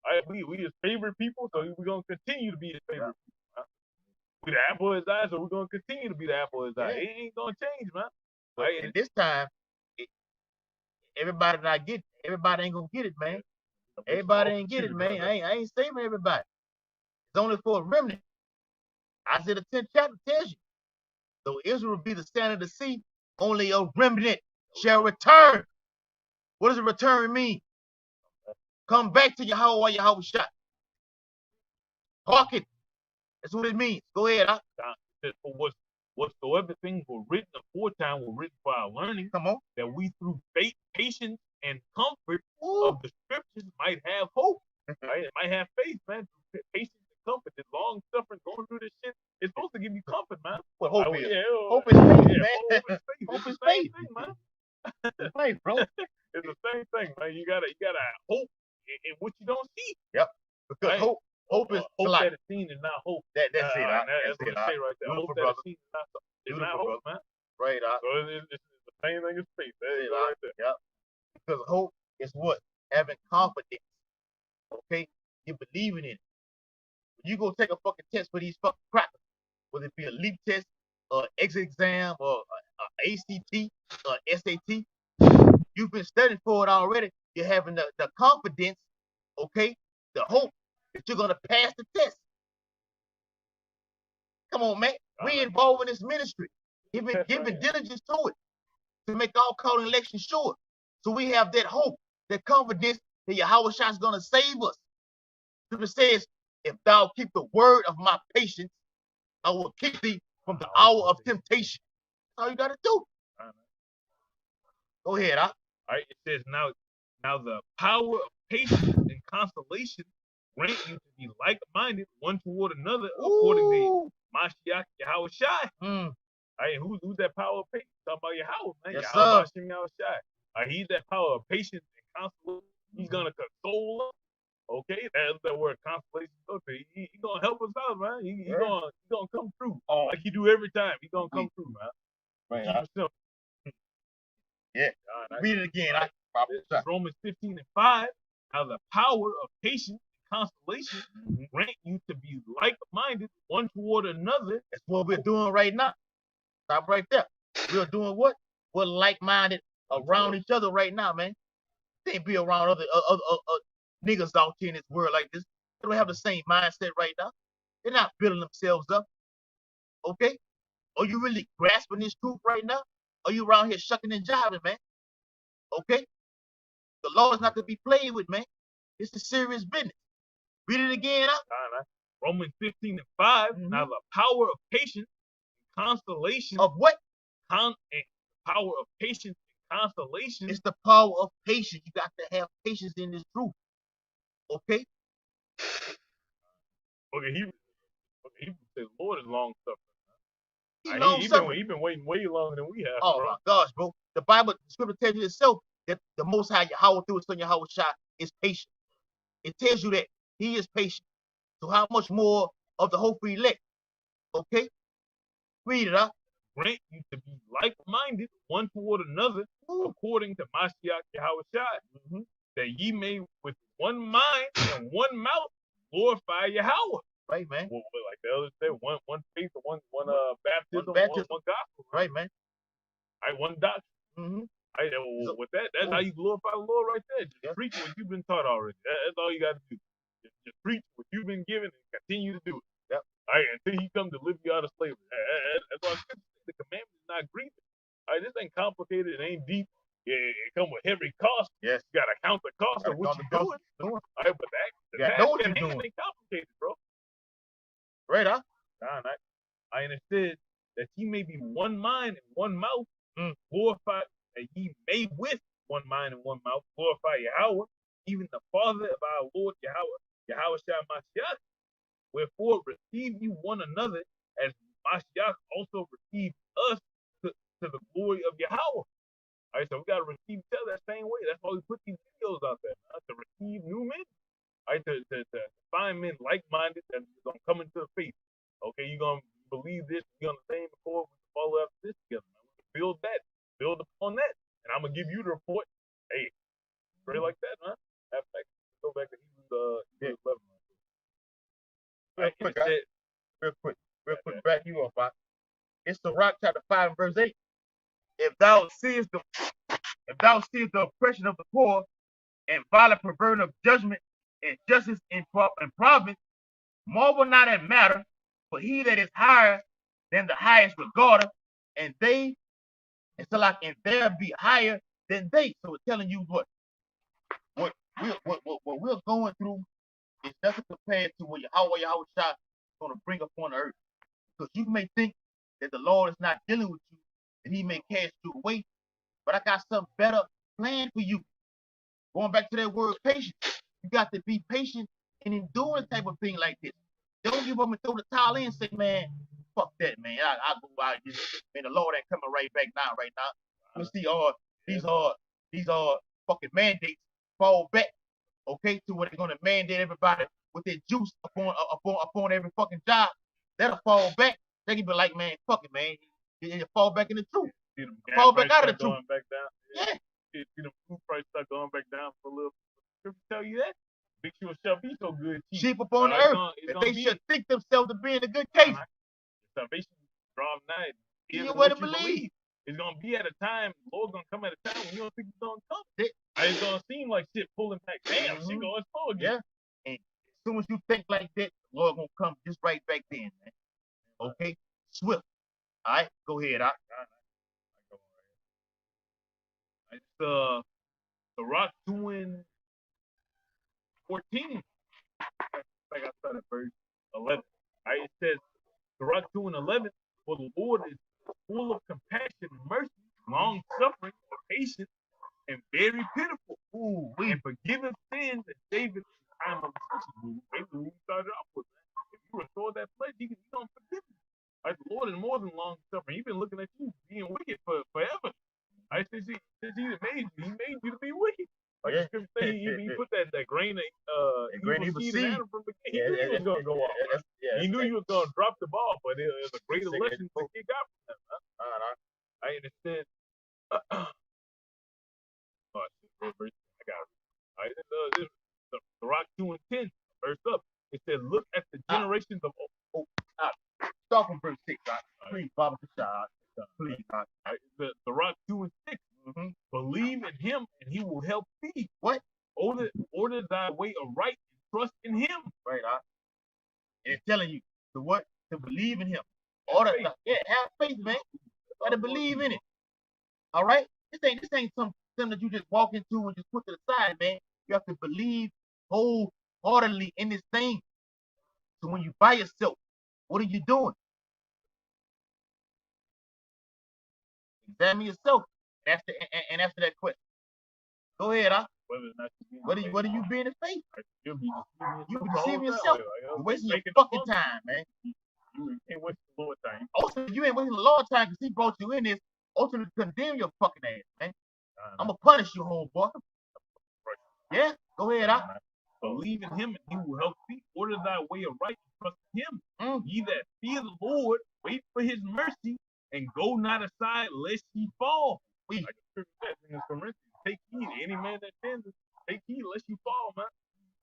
Right? We his favorite people, so we're gonna continue to be his favorite people. Right? We the apple of his eye, so we're gonna continue to be the apple of his eye. Yeah. It ain't gonna change, man. But Right? at this time, everybody ain't gonna get it, man. Everybody ain't get it, man. I ain't saving everybody. It's only for a remnant. Isaiah the 10th chapter tells you. Though Israel be the sand of the sea, only a remnant shall return. What does a return mean? Come back to Yahweh Shah. Hearken That's what it means. Go ahead. It says, for whatsoever things were written aforetime were written for our learning, Come on. that we through faith, patience, and comfort of the scriptures might have hope. Right? It might have faith, man. Through patience and comfort, this long suffering, going through this shit, it's supposed to give you comfort, man. What hope is? Yeah, Hope is faith, yeah, man. hope is faith. Hope It's is the same faith. thing, man. It's faith, bro. It's the same thing, man. You gotta hope in what you don't see. Yep. Because Right? hope is hope like that is seen and not hope. that's it. That's That's what it. it say right there. Beautiful, Hope that brother. is seen and not is Beautiful, not hope, man. Right. So it's the same thing as faith. There you go, right there. Yep. Because hope is what? Having confidence. Okay? You believing in it. You go take a fucking test for these fucking crackers, whether it be a leap test, or exit exam, or a ACT, or SAT. You've been studying for it already. You're having the confidence, okay, the hope that you're gonna pass the test. Come on, man. We involved in this ministry, giving diligence to it to make our call and election sure. So we have that hope, that confidence that Yahweh Shai is gonna save us. Scripture says, if thou keep the word of my patience, I will keep thee from the hour of temptation. That's all you gotta do. Go ahead, huh? All right, it says now the power of patience and consolation grant you to be like-minded one toward another, according to Mashiach Yahweh Shai. All right, who's that power of patience? Talking about Yahweh, man. Yes, Yahweh sir. Yahweh Shai. All right, he's that power of patience and consolation. He's gonna console us. Okay, that's that word consolation. Okay, he gonna help us out, man. He gonna come through like he do every time. He gonna come through, man. Right. Keep it simple. Yeah. Read it again. Romans 15:5. Now the power of patience and consolation grant you to be like-minded one toward another. That's what we're doing right now. Stop right there. We're doing what? We're like-minded around each other right now, man. They ain't be around other niggas out here in this world like this. They don't have the same mindset right now. They're not building themselves up. Okay? Are you really grasping this truth right now? Are you around here shucking and jiving, man? Okay? The law is not to be played with, man. It's a serious business. Read it again, huh? Romans 15:5. Now the power of patience and consolation. Of what? Power of patience and consolation. It's the power of patience. You got to have patience in this truth. Okay? Okay, he said the Lord is long suffering. He's been waiting way longer than we have. Oh, bro. My gosh, bro. The Bible, the scripture tells you itself that the Most High Yahweh through his son Yahweh Shai is patient. It tells you that he is patient. So how much more of the hope for elect? Okay? Read it, huh? Grant you to be like-minded one toward another, according to Mashiach Yahweh Shai, that ye may with one mind and one mouth glorify Yahweh. Right, man. Well, like the others said, one faith, one baptism, one gospel. Right, man. All right, one doctrine. Right, with that's how you glorify the Lord right there. Just preach what you've been taught already. That's all you got to do. Just preach what you've been given and continue to do it. Yep. All right, until he comes to lift you out of slavery. That's why the commandment is not grievous. All right, this ain't complicated. It ain't deep. Yeah, it comes with heavy cost. Yes. You got to count the cost of what you're doing. All right, but the task know what at you're hand doing. ain't complicated, bro. Right, huh? All right. I understood that ye may be one mind and one mouth, glorify, that ye may with one mind and one mouth glorify Yahweh, even the Father of our Lord Yahweh Shai Mashiach. Wherefore receive you one another as Mashiach also received us to the glory of Yahweh. All right, so we got to receive each other that same way. That's why we put these videos out there, to receive new men. All right, to find men like-minded that are going to come into the faith. Okay, you're going to believe this, you're on the same accord, we can follow after this together. Man. We can build upon that. And I'm going to give you the report. Hey, pray like that, man. Go back to Hebrews 11. Real quick, back you up, right? It's the Rock chapter 5 and verse 8. If thou seest the oppression of the poor and violent perverting of judgment and justice in providence, marvel not at matter, for he that is higher than the highest regarder, and they, it's like, and there be higher than they. So it's telling you what we're going through is nothing compared to what Yahweh Shai going to bring upon the earth. Because you may think that the Lord is not dealing with you, and he may cast you away, but I got something better planned for you. Going back to that word patience, you got to be patient and endure a type of thing like this. Don't give up and throw the towel in and say, man, fuck that, man. I go out and man, the Lord ain't coming right back now, right now. Let's see, these fucking mandates fall back, okay, to where they're gonna mandate everybody with their juice upon every fucking job. That'll fall back. They can be like, man, fuck it, man. You fall back in the truth. Fall back out of the truth. Going back down. Yeah. See the food price start going back down for a little. Scripture tell you that. Make sure it shall be so good. Sheep upon the earth. That they should think themselves to be in a good case. Salvation drawing nigh. You better believe. It's gonna be at a time. The Lord's gonna come at a time when you don't think it's gonna come. It's gonna seem like shit pulling back. Damn, shit going slow again. Yeah. And as soon as you think like that, the Lord gonna come just right back then, man. Okay? Swift. All right, go ahead. It's the Rock doing 14. Like I started verse 11. Right? It says the Rock doing 11. For the Lord is full of compassion, mercy, long suffering, patience, and very pitiful. And forgiving sins and saving time of affliction. Maybe we started off with that. If you restore that flesh, he don't forgive you. Right? The Lord is more than long suffering. He's been looking at you being wicked forever. Right? Since he made you, he made you to be wicked. Like the scripture say, he put that grain of evil seed in Adam from the beginning. He knew he was gonna go off. He knew you was gonna drop the ball, but it was a greater lesson to get got from him. I understand. I got it. Right? The Rock 2 and 10, verse up. It said, look at the generations of Start from verse 6, please, Baba Kashad. Please, the Rock 2 and 6. Believe in him and he will help thee. What? Order thy way aright and trust in him. Right, and it's telling you to what? To believe in him. Have faith, man. Gotta believe in it. All right? This ain't something that you just walk into and just put to the side, man. You have to believe wholeheartedly in this thing. So when you by yourself, what are you doing? Examine yourself and answer that question. Go ahead, What are you being in faith? You'll be deceiving yourself. You're wasting your fucking time, man. You ain't wasting the Lord's time. Also, you ain't wasting the Lord's time because he brought you in this also to condemn your fucking ass, man. I'm gonna punish you, homeboy. Yeah, go ahead, Believe in him and he will help thee. Order thy way aright and trust in him. Ye that fear the Lord, wait for his mercy, and go not aside lest ye fall. Like the scripture says in Corinthians, take heed, any man that sins, take heed lest you fall, man.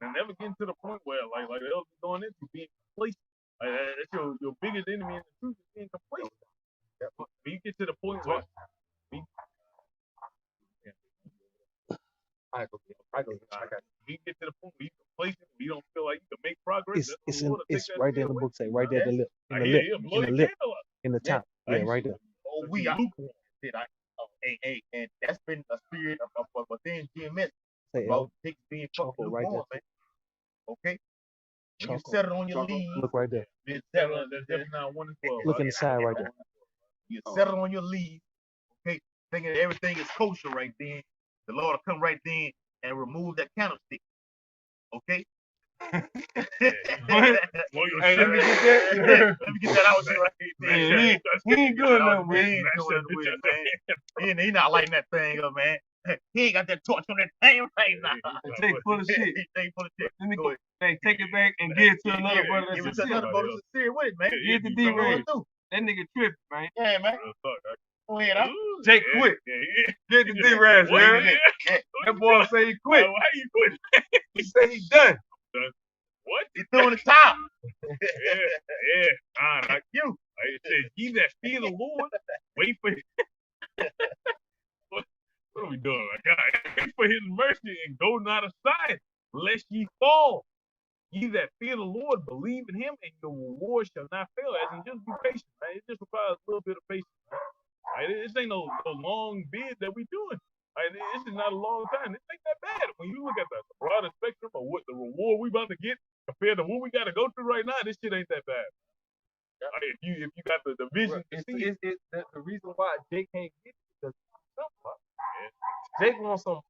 And never get to the point where like the elders going into being complacent. That's your biggest enemy in the truth is being complacent. When you get to the point where you get to the point where you complacent, you don't feel like you can make progress. It's right there in the book, say right there, in the top, yeah, right there. We are lukewarm. And that's been a spirit of within GMS about things being fucking lukewarm, man. Okay? You set it on your leaves. Look right there. Look in the side right there. You set it on your leaves, okay? Thinking that everything is kosher right then. The Lord will come right then and remove that candlestick. Okay? Hey, let me get that. Let me get that out with you right there. He ain't doing nothing with it. He not lighting that thing up, man. He ain't got that torch on that thing right now. Take full of shit. Take full of shit. Hey, take it back and give it to another brother that's Give it to another brother that's sincere with it, man. Give it to D-Ray. That nigga tripping, man. Yeah, man. Go ahead, Jake quit. Get the D-Raz, man. That boy say he quit. How you quit? He say he done. What? He throwing the top. Like you. It says, ye that fear the Lord, wait for him. What are we doing? Wait for his mercy and go not aside, lest ye fall. Ye that fear the Lord, believe in him, and your reward shall not fail. As in, just be patient, man. It just requires a little bit of patience, man. Right? This ain't no long bid that we doing. Right? This is not a long time. This ain't that bad. When you look at the broader spectrum of what the reward we about to get compared to what we got to go through right now, this shit ain't that bad. Like, if you got the vision to see it. The reason why Jake can't get it because Jake wants some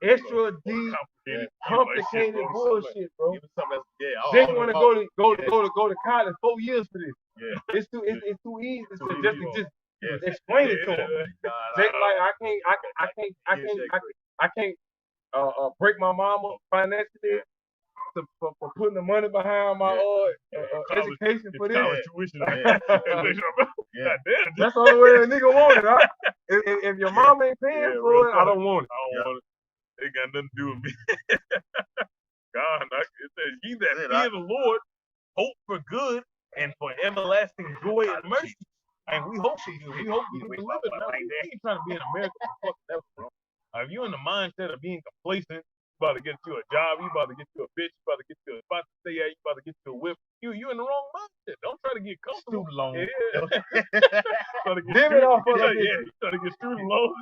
extra deep, complicated bullshit, bro. Jake want to go to college 4 years for this. Yeah. It's too easy to just explain it to him. Jake like I can't break my mama financially for putting the money behind my education for this. Tuition. That's the only way a nigga want it. Huh? If your mom ain't paying for it, I don't want it. I don't want it. It got nothing to do with me. God, it says, "Ye that fear the Lord, hope for good and for everlasting joy and mercy." And we hope for you. We hope you can live it. Now, we ain't trying to be in America for fucking ever, bro. If you in the mindset of being complacent, you about to get you a job, you about to get you a bitch, you about to get you a spot to stay at, you about to get you a whip. You in the wrong mindset. Don't try to get comfortable. Student loan. Yeah. You try to get student loans,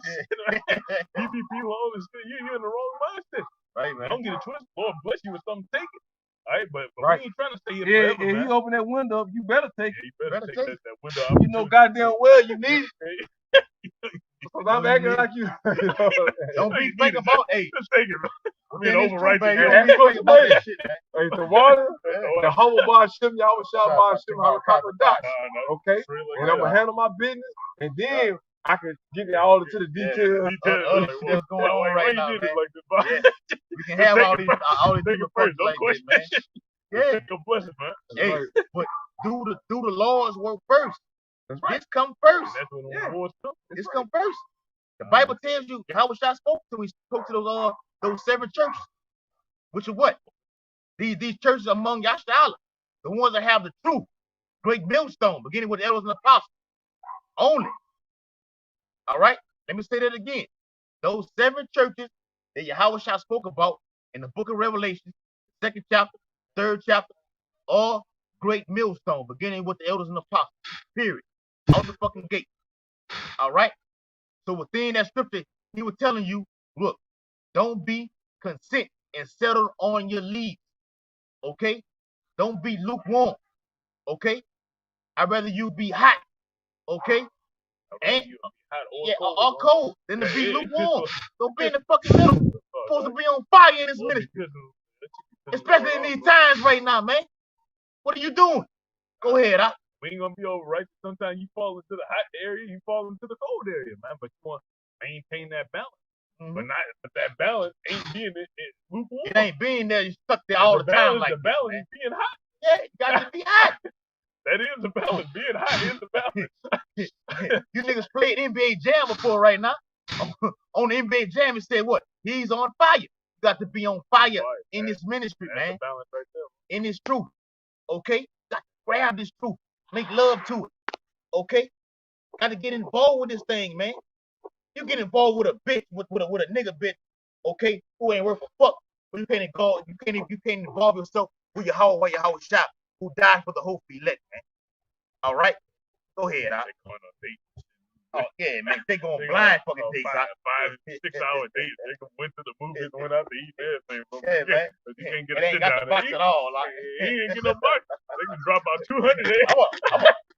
PPP loans and shit. You in the wrong mindset. Right, man. Don't get it twisted. Lord bless you with something to take it. All right, but we ain't trying to stay here forever, if man. you open that window up, you better take it. You better take that window You know goddamn well you need it. So I'm acting like you. Don't be thinking about Just take it, man. I mean, overwrite man. it. You don't be thinking about that shit, man. Hey, the water, the humble bar shim, y'all was shot by shim, helicopter dots. Okay? And I'm gonna handle my business, and then I can get all into the details. Other shit that's going on right now, man. You can have all these different first. like Don't this, man. Yeah. Don't question, man. Hey, but do the Lord's work first. That's right. This come first. That's what the Lord's come. This come first. The Bible tells you how I spoke to. He spoke to those 7 churches, which are what? These churches among Yashala, the ones that have the truth, great millstone, beginning with elders and apostles. Only. All right? Let me say that again. Those 7 churches that Yahweh spoke about in the book of Revelation, 2nd chapter, 3rd chapter, all great millstone, beginning with the elders and apostles. Period. Out the fucking gate. All right? So within that scripture, he was telling you, look, don't be content and settled on your leads. Okay? Don't be lukewarm. Okay? I'd rather you be hot. Okay? And or cold than to be lukewarm. Don't be in the fucking middle. You're supposed to be on fire in this ministry. Especially in these times right now, man. What are you doing? Go ahead, We ain't gonna be over right. Sometimes you fall into the hot area, you fall into the cold area, man. But you want to maintain that balance. But that balance ain't being lukewarm. It ain't being there. You stuck there all the time. Like the balance is being hot. Yeah, you got to be hot. That is the balance. Being hot is the balance. You niggas played NBA Jam before right now. On the NBA Jam, it said what? He's on fire. You got to be on fire in this ministry, That's man. the balance right there. In this truth. Okay? Got to grab this truth. Make love to it. Okay? Got to get involved with this thing, man. You get involved with a bitch, with a nigga bitch, okay, who ain't worth a fuck. But you can't involve yourself with your whole shop, who died for the hope of elect, man. All right? Go ahead, Oh yeah, man. They going blind fucking dates. 5, 6 hour dates. They went to the movies and went out to eat everything. Yeah, man. But you can't get It ain't got the box at all. Like, he ain't get no box. They can drop out 200 there.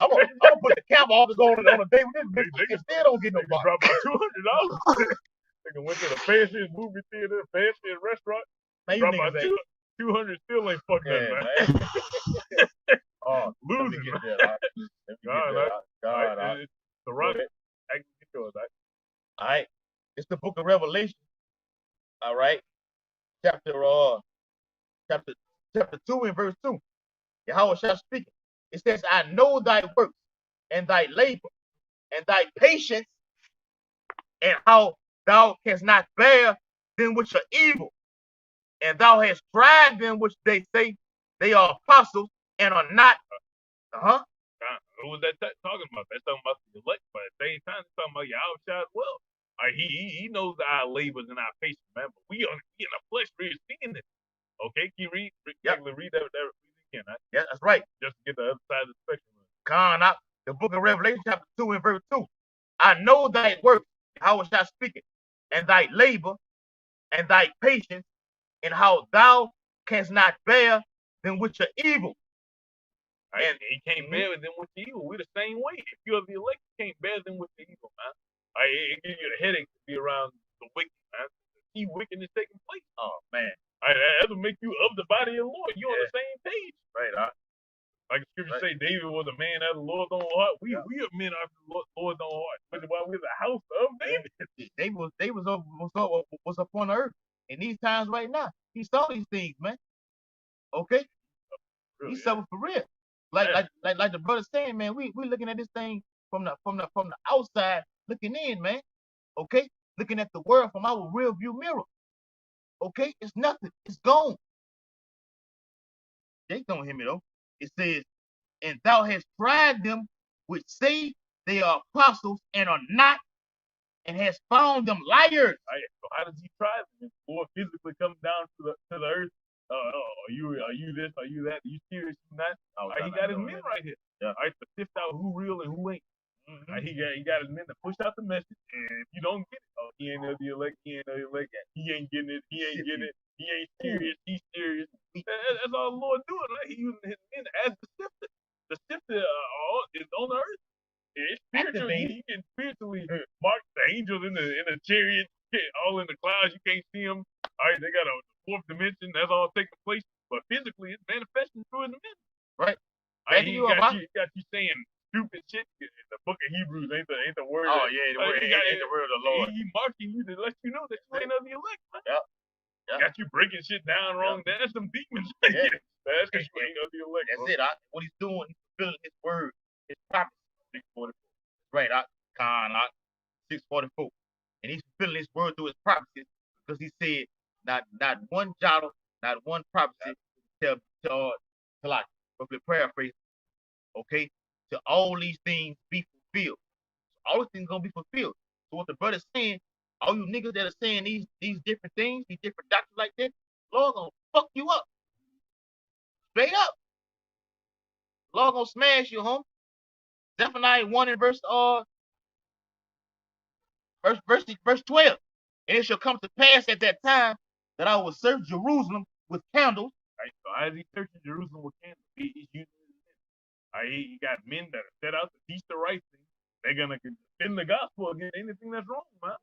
I'm gonna put the camera off and go on a date with this bitch. They still don't get no They can box. drop out $200. They can went to the fanciest movie theater, fanciest restaurant. Man, you Drop out niggas 200 still ain't fucking yeah, man. Oh, Losing. get that. God, it's the run. All right. It's the book of Revelation. All right. Chapter 2 and verse 2. Yahweh shall speak. It says, I know thy works and thy labor and thy patience, and how thou canst not bear them which are evil. And thou hast tried them which they say they are apostles and are not. Who was that talking about? That's talking about the elect, but at the same time, it's talking about Yahweh as well. He knows our labors and our patience, man. But we in the flesh, we're seeing this. Okay, can you read that again? Right? Yeah, that's right. Just to get the other side of the spectrum. The book of Revelation, chapter 2 and verse 2. I know thy works, how shall speak it, and thy labor, and thy patience, and how thou canst not bear than with your evil. And he can't bear them with the evil. We're the same way. If you're the elect, you can't bear them with the evil, man. It gives you a headache to be around the wicked, man. To see wickedness taking place. Oh man. That will make you of the body of the Lord. You're on the same page. Right. Like the scripture say, David was a man after the Lord's own heart. We are men after the Lord's own heart. But while we're the house of David. They was up on the earth. In these times right now, he saw these things, man. Okay? He suffered for real. Like the brother saying, man, we looking at this thing from the outside looking in, man. Okay? Looking at the world from our rear view mirror. Okay? It's nothing. It's gone. They don't hear me though. It says, and thou hast tried them which say they are apostles and are not, and has found them liars. So how does he try them? Or physically come down to the earth? Are you this? Are you that? Are you serious? You not? He got his men right here. Yeah. To sift out who real and who ain't. He got his men to push out the message, and if you don't get it, he ain't of the elect. He ain't of the elect. He ain't getting it. He ain't getting it. He ain't serious. He's serious. That's all the Lord doing, right? He using his men as the sifter. The sifter is on the earth. It's spiritual. You can spiritually mark the angels in the chariot, all in the clouds. You can't see them. All right, they got a fourth dimension. That's all taking place. But physically, it's manifesting through the men. Right. He got you saying stupid shit. The book of Hebrews ain't the word. Oh yeah, the word ain't the word of the Lord. He marking you to let you know that you ain't of the elect. Yeah. Got you breaking shit down wrong. That's some demons. Yeah. That's because you ain't of the elect. That's it. What he's doing, he's fulfilling his word, his prophecy. 644. Right, 644. And he's fulfilling his word through his prophecies because he said, not one jot, not one prophecy till like roughly paraphrase, okay, till all these things be fulfilled. So all these things gonna be fulfilled. So what the brother's saying, all you niggas that are saying these different things, these different doctrines like that, Lord gonna fuck you up. Straight up. Lord gonna smash you, home. Zephaniah 1 and verse 12. And it shall come to pass at that time that I will search Jerusalem with candles. Right, so as he searches Jerusalem with candles, he's using his men. He got men that are set out to teach the right thing. They're gonna defend the gospel against anything that's wrong, man.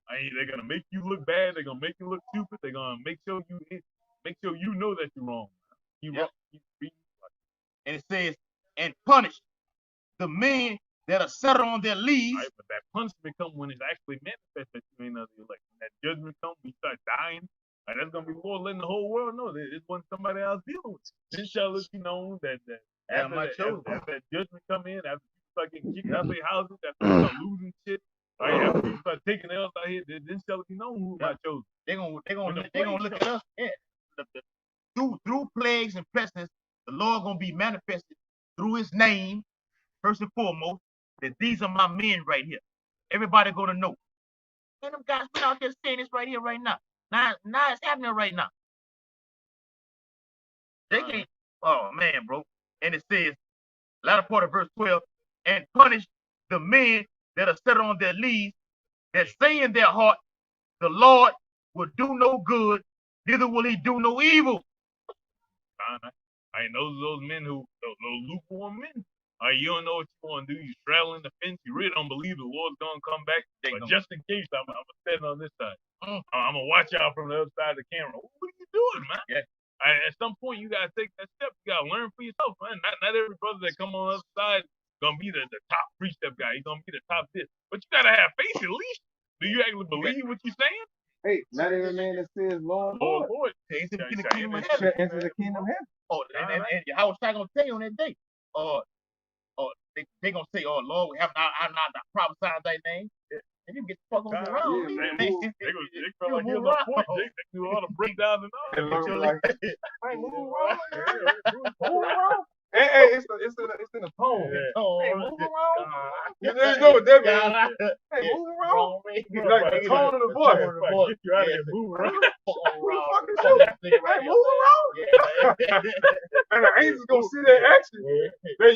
They're gonna make you look bad. They're gonna make you look stupid. They're gonna make sure you know that you're wrong. And it says, and punish the men that are settled on their leaves. Right, but that punishment comes when it's actually manifest that you ain't of the elect. When that judgment comes, we start dying. That's gonna be the Lord letting the whole world know that it's when somebody else dealing with it. Then shall it be known that after that judgment come in, after people start getting kicked out of their houses, after they start losing shit, after people start taking else out here, then shall it be known who my chosen. They're gonna look at us. Yeah. Through plagues and pestilence, the Lord gonna be manifested through his name, first and foremost, that these are my men right here. Everybody gonna know. And them guys been out there saying this right here, right now. Now it's happening right now. They can't. Oh man, bro. And it says, latter part of verse 12, and punish the men that are set on their leaves, that say in their heart, the Lord will do no good, neither will he do no evil. Those men those lukewarm men. You don't know what you want to do. You straddling the fence. You really don't believe the Lord's gonna come back. But just in case, I'm standing on this side. I'm gonna watch out from the other side of the camera. What are you doing, man? Yeah. At some point, you gotta take that step. You gotta learn for yourself, man. Not every brother that come on the other side gonna be the top precept guy. He's gonna be the top this. But you gotta have faith at least. Do you actually believe what you're saying? Hey, not every man that says Lord, Lord. Enter the kingdom of heaven. Enter the kingdom of heaven. Oh, and how was I gonna tell you on that day? They gonna say, "Oh Lord, we have not prophesied thy name." And you get the fuck on around. They feel like here's a point. They do all the breakdowns and all. Hey, move around. Move around. Hey, it's in the tone. Hey, move around. You know what that means. Hey, move around. Like the tone of the voice. Get you out of here. Move around. Who the fuck is you? Hey, move around. And the angels gonna see that action. They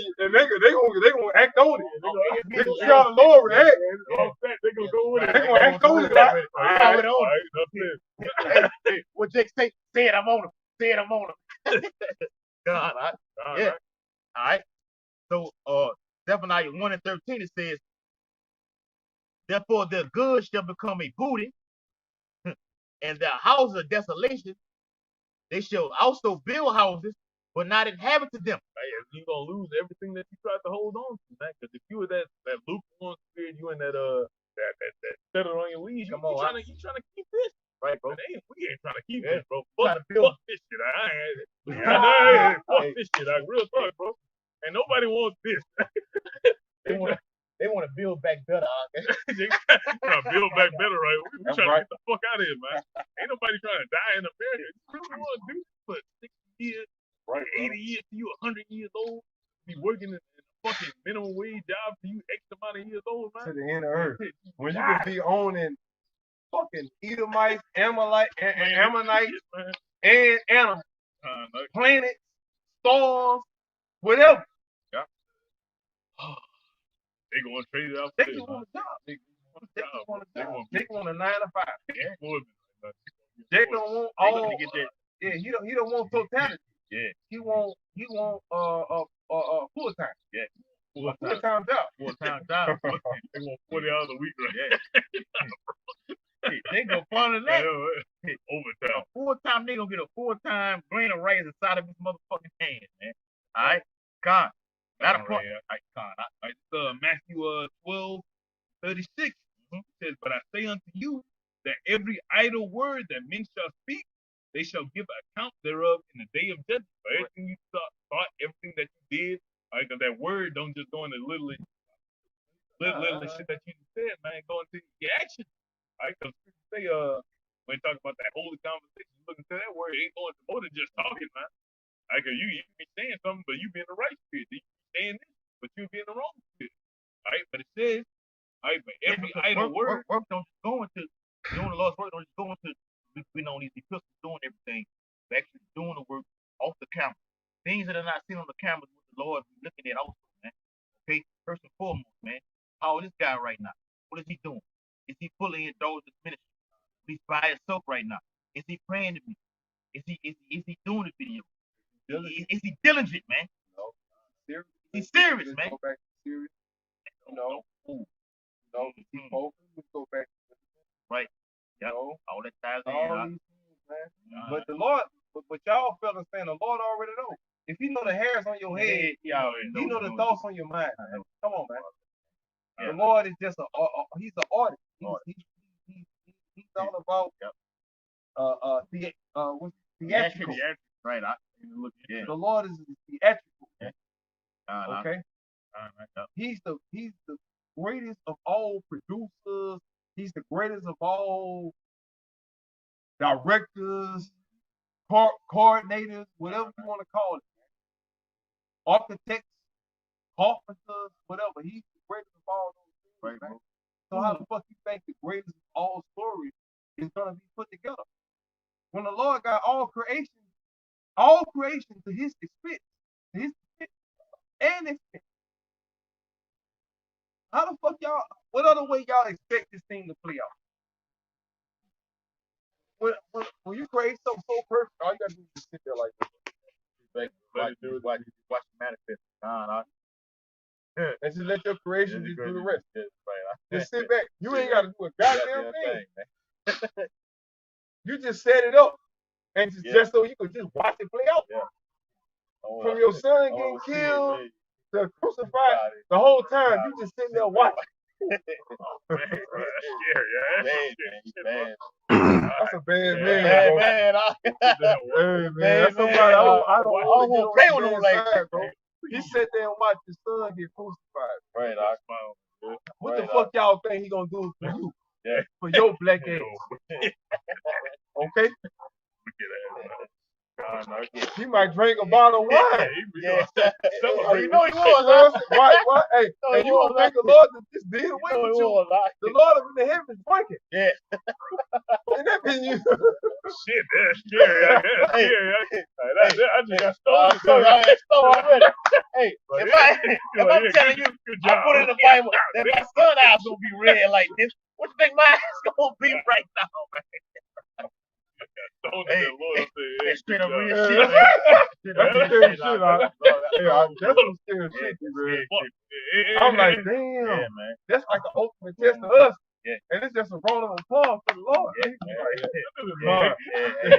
gonna act on it. They gonna see how the Lord react. They gonna go with it. They gonna act on it. Hey, what Jake say? Say it, I'm on him. Say it, I'm on him. God, yeah. All right. So Zephaniah 1:13 it says, therefore their goods shall become a booty, and their houses of desolation. They shall also build houses, but not inhabit them. You're gonna lose everything that you tried to hold on to, man. Because if you were that lukewarm spirit, you in that set it on your leash, you trying to keep this. Right, bro. We ain't trying to keep Yeah. this, bro. Trying to Fuck this shit. Fuck this shit. Real talk, bro. And nobody wants this. They want to build back better. They trying to build back better, right? We That's trying right. to get the fuck out of here, man. Ain't nobody trying to die in America. You really want to do this for 60 years, Right, 80 years till you 100 years old, be working in a fucking minimum wage job till you X amount of years old, man. to the end of earth. When you could be owning fucking Edomites, Ammonites, and animals, planets, stars, whatever. Yeah. They gonna trade it out for They this, just want a job. They want a job. They want a 9 to 5. Yeah. They don't want They all. gonna get that. Yeah, he don't want totality. Yeah. He want full time. Yeah. Full time job. Full-time job. They want 40 hours a week, right? Hey, they go further than that. Overtime. Full-time, they gonna get a full-time grain of rice inside of his motherfucking hand, man. All right, Con. Not a point. All right, Con. Matthew 12:36 says, but I say unto you that every idle word that men shall speak, they shall give account thereof in the day of judgment. For everything you thought, everything that you did, because that word don't just go into little shit that you said, man, go into your action. Right? Because people say, when you talk about that holy conversation, you look into that word, it ain't going to more than just talking, man. Like, you be saying something, but you be in the right spirit. You be saying this, but you be in the wrong spirit. Right? But it says, right, but every idle word. Work don't just go into doing the Lord's work, don't just go into we know these epistles doing everything. We're actually doing the work off the camera. Things that are not seen on the cameras with the Lord we're looking at also, man. Okay, first and foremost, man. How is this guy right now? What is he doing? Is he fully indulged in ministry? He's by himself right now. Is he praying to me? Is he doing the video? Is he diligent, man? No. Serious. He's serious, man. Go back to serious. No. No. He's focused. Let's go back. Right. Yep. No. All that ties in. All these things, man. But the Lord, but y'all fellas saying the Lord already know. If he know the hairs on your head, he know the thoughts on your mind. Come on, man. Yeah. The Lord is just he's an artist. He's all about theatrical. Right. The Lord is theatrical. Okay. He's the greatest of all producers. He's the greatest of all directors, coordinators, whatever you want to call it. Architects, carpenters, whatever. He's the greatest of all those things. Right. So how the fuck you think the greatest of all stories is gonna be put together? When the Lord got all creation to his expense, and expense. How the fuck y'all? What other way y'all expect this thing to play out? When you create something so perfect, all you gotta do is just sit there like this. Watch it manifest. And just let your creation just do the rest. Just sit back. You ain't gotta do a goddamn thing. You just set it up, and just so you could just watch it play out. From your son getting killed to crucified, the whole time you just sitting there watching. That's That's a bad man. Man. Hey, man. That's somebody I don't want to play with him like that, bro. He sat there and watched his son get crucified. Right, What the fuck y'all think he gonna do for you? For your black ass. Okay? He might drink a bottle of wine. You know he was, Why? Hey, and you gonna think the Lord just did away with you? The Lord of the heavens drinking. Yeah. And that means you. Shit, that's scary. I just got stolen. Already. Hey, if I'm telling you, I put in the Bible that my son's eyes gonna be red like this, what you think my eyes gonna be right now, man? told Hey, you that Lord said, That's straight up real Yeah. shit, man. Straight up That's real scary shit, shit, dog. dog. Yeah, that's some scary Yeah, shit, that's man. scary shit. I'm like, Yeah, damn, man. that's like the ultimate test of us. Yeah. And it's just a roll of applause for the Lord. Yeah, Nigga. yeah, Like, yeah,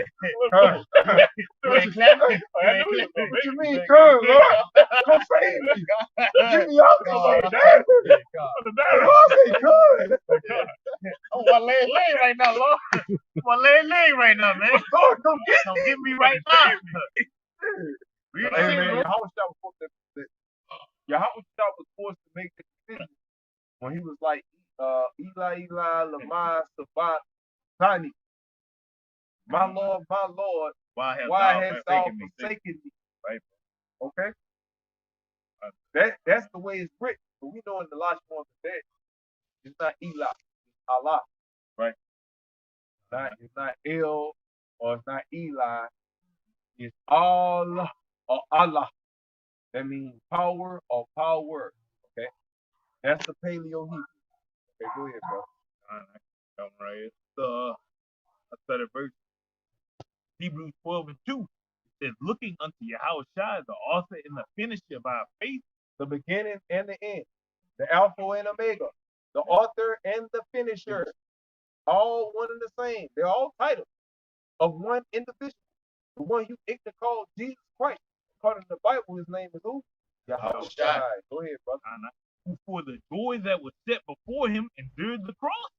huh. yeah. Huh. You ain't clapping? I knew you was gonna What you make mean, it. cuz, Lord? Come save me. Get me out of God. this. Damn. Lord say, cuz. Oh, my leg right now, Lord. My leg right now, man. Lord, come get Come me. get me right now. Real Hey, shit, man, bro. Yahweh was forced to make the decision when he was like, Eli, Lamai, Sabat, Tani. My Lord, Why why hast thou forsaken me? forsaken me? Right. Okay? That's the way it's written. But we know in the last one today, it's not Eli, it's Allah. Right. It's not El or it's not Eli. It's Allah or Allah. That means power or power. Okay? That's the Paleo Hebrew. Okay, go ahead, bro. Come right here. I started verse Hebrews 12 and 2. It says, looking unto Yahushua, the author and the finisher of our faith. The beginning and the end. The Alpha and Omega. The author and the finisher. All one and the same. They're all titles of one individual. The one you ignorant called Jesus Christ. According to the Bible, his name is who? Yahushua. Go ahead, brother. Who for the joy that was set before him endured the cross,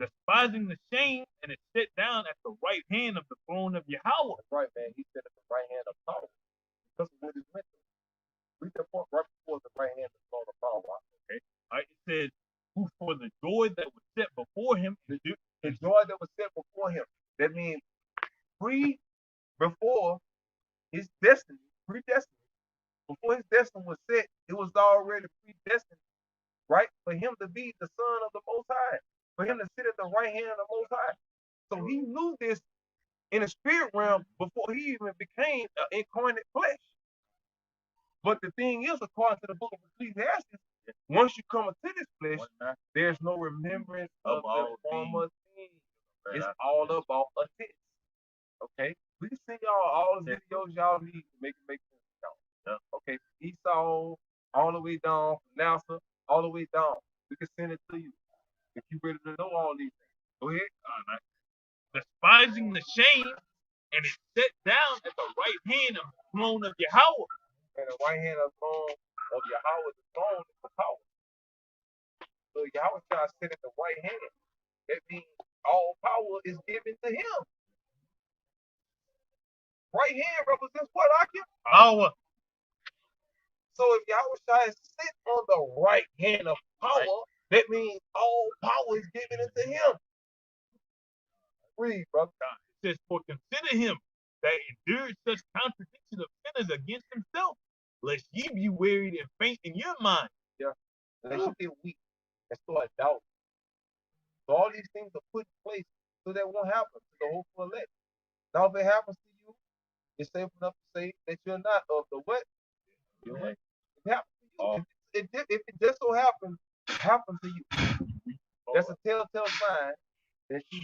despising the shame, and is set down at the right hand of the throne of Yahweh. That's right, man. He said at the right hand of power. Because of what is meant to. Read that part right before the right hand of the throne of power. Okay. All right. It says, who for the joy that was set before him endured. The joy that was set before him. That means before his destiny, predestined. Before his destiny was set, it was already predestined, right? For him to be the son of the Most High, for him to sit at the right hand of the Most High. So he knew this in the spirit realm before he even became an incarnate flesh. But the thing is, according to the book of Ecclesiastes, once you come into this flesh, there's no remembrance of the former things. It's all about a test. Okay? We can send y'all all the videos y'all need to make it make sense. Okay, from Esau all the way down, from NASA all the way down. We can send it to you if you ready to know all these things. Go ahead. Despising the shame, and is set down at the right hand of the throne of Yahweh. And the right hand of the throne of Yahweh, the throne is the power. So Yahweh shall sit at the right hand. That means all power is given to him. Right hand represents what I give? Power. So if Yahweh shall sit on the right hand of power, that means all power is given into him. Read, brother. It says, for consider him that endured such contradiction of sinners against himself, lest ye be wearied and faint in your mind. Yeah. Unless you get weak and start doubting. So all these things are put in place so that won't happen to the hopeful elect. Now if it happens to you, it's safe enough to say that you're not of the what? You're what? It happens to you. If it just so happens to you, that's a telltale sign that you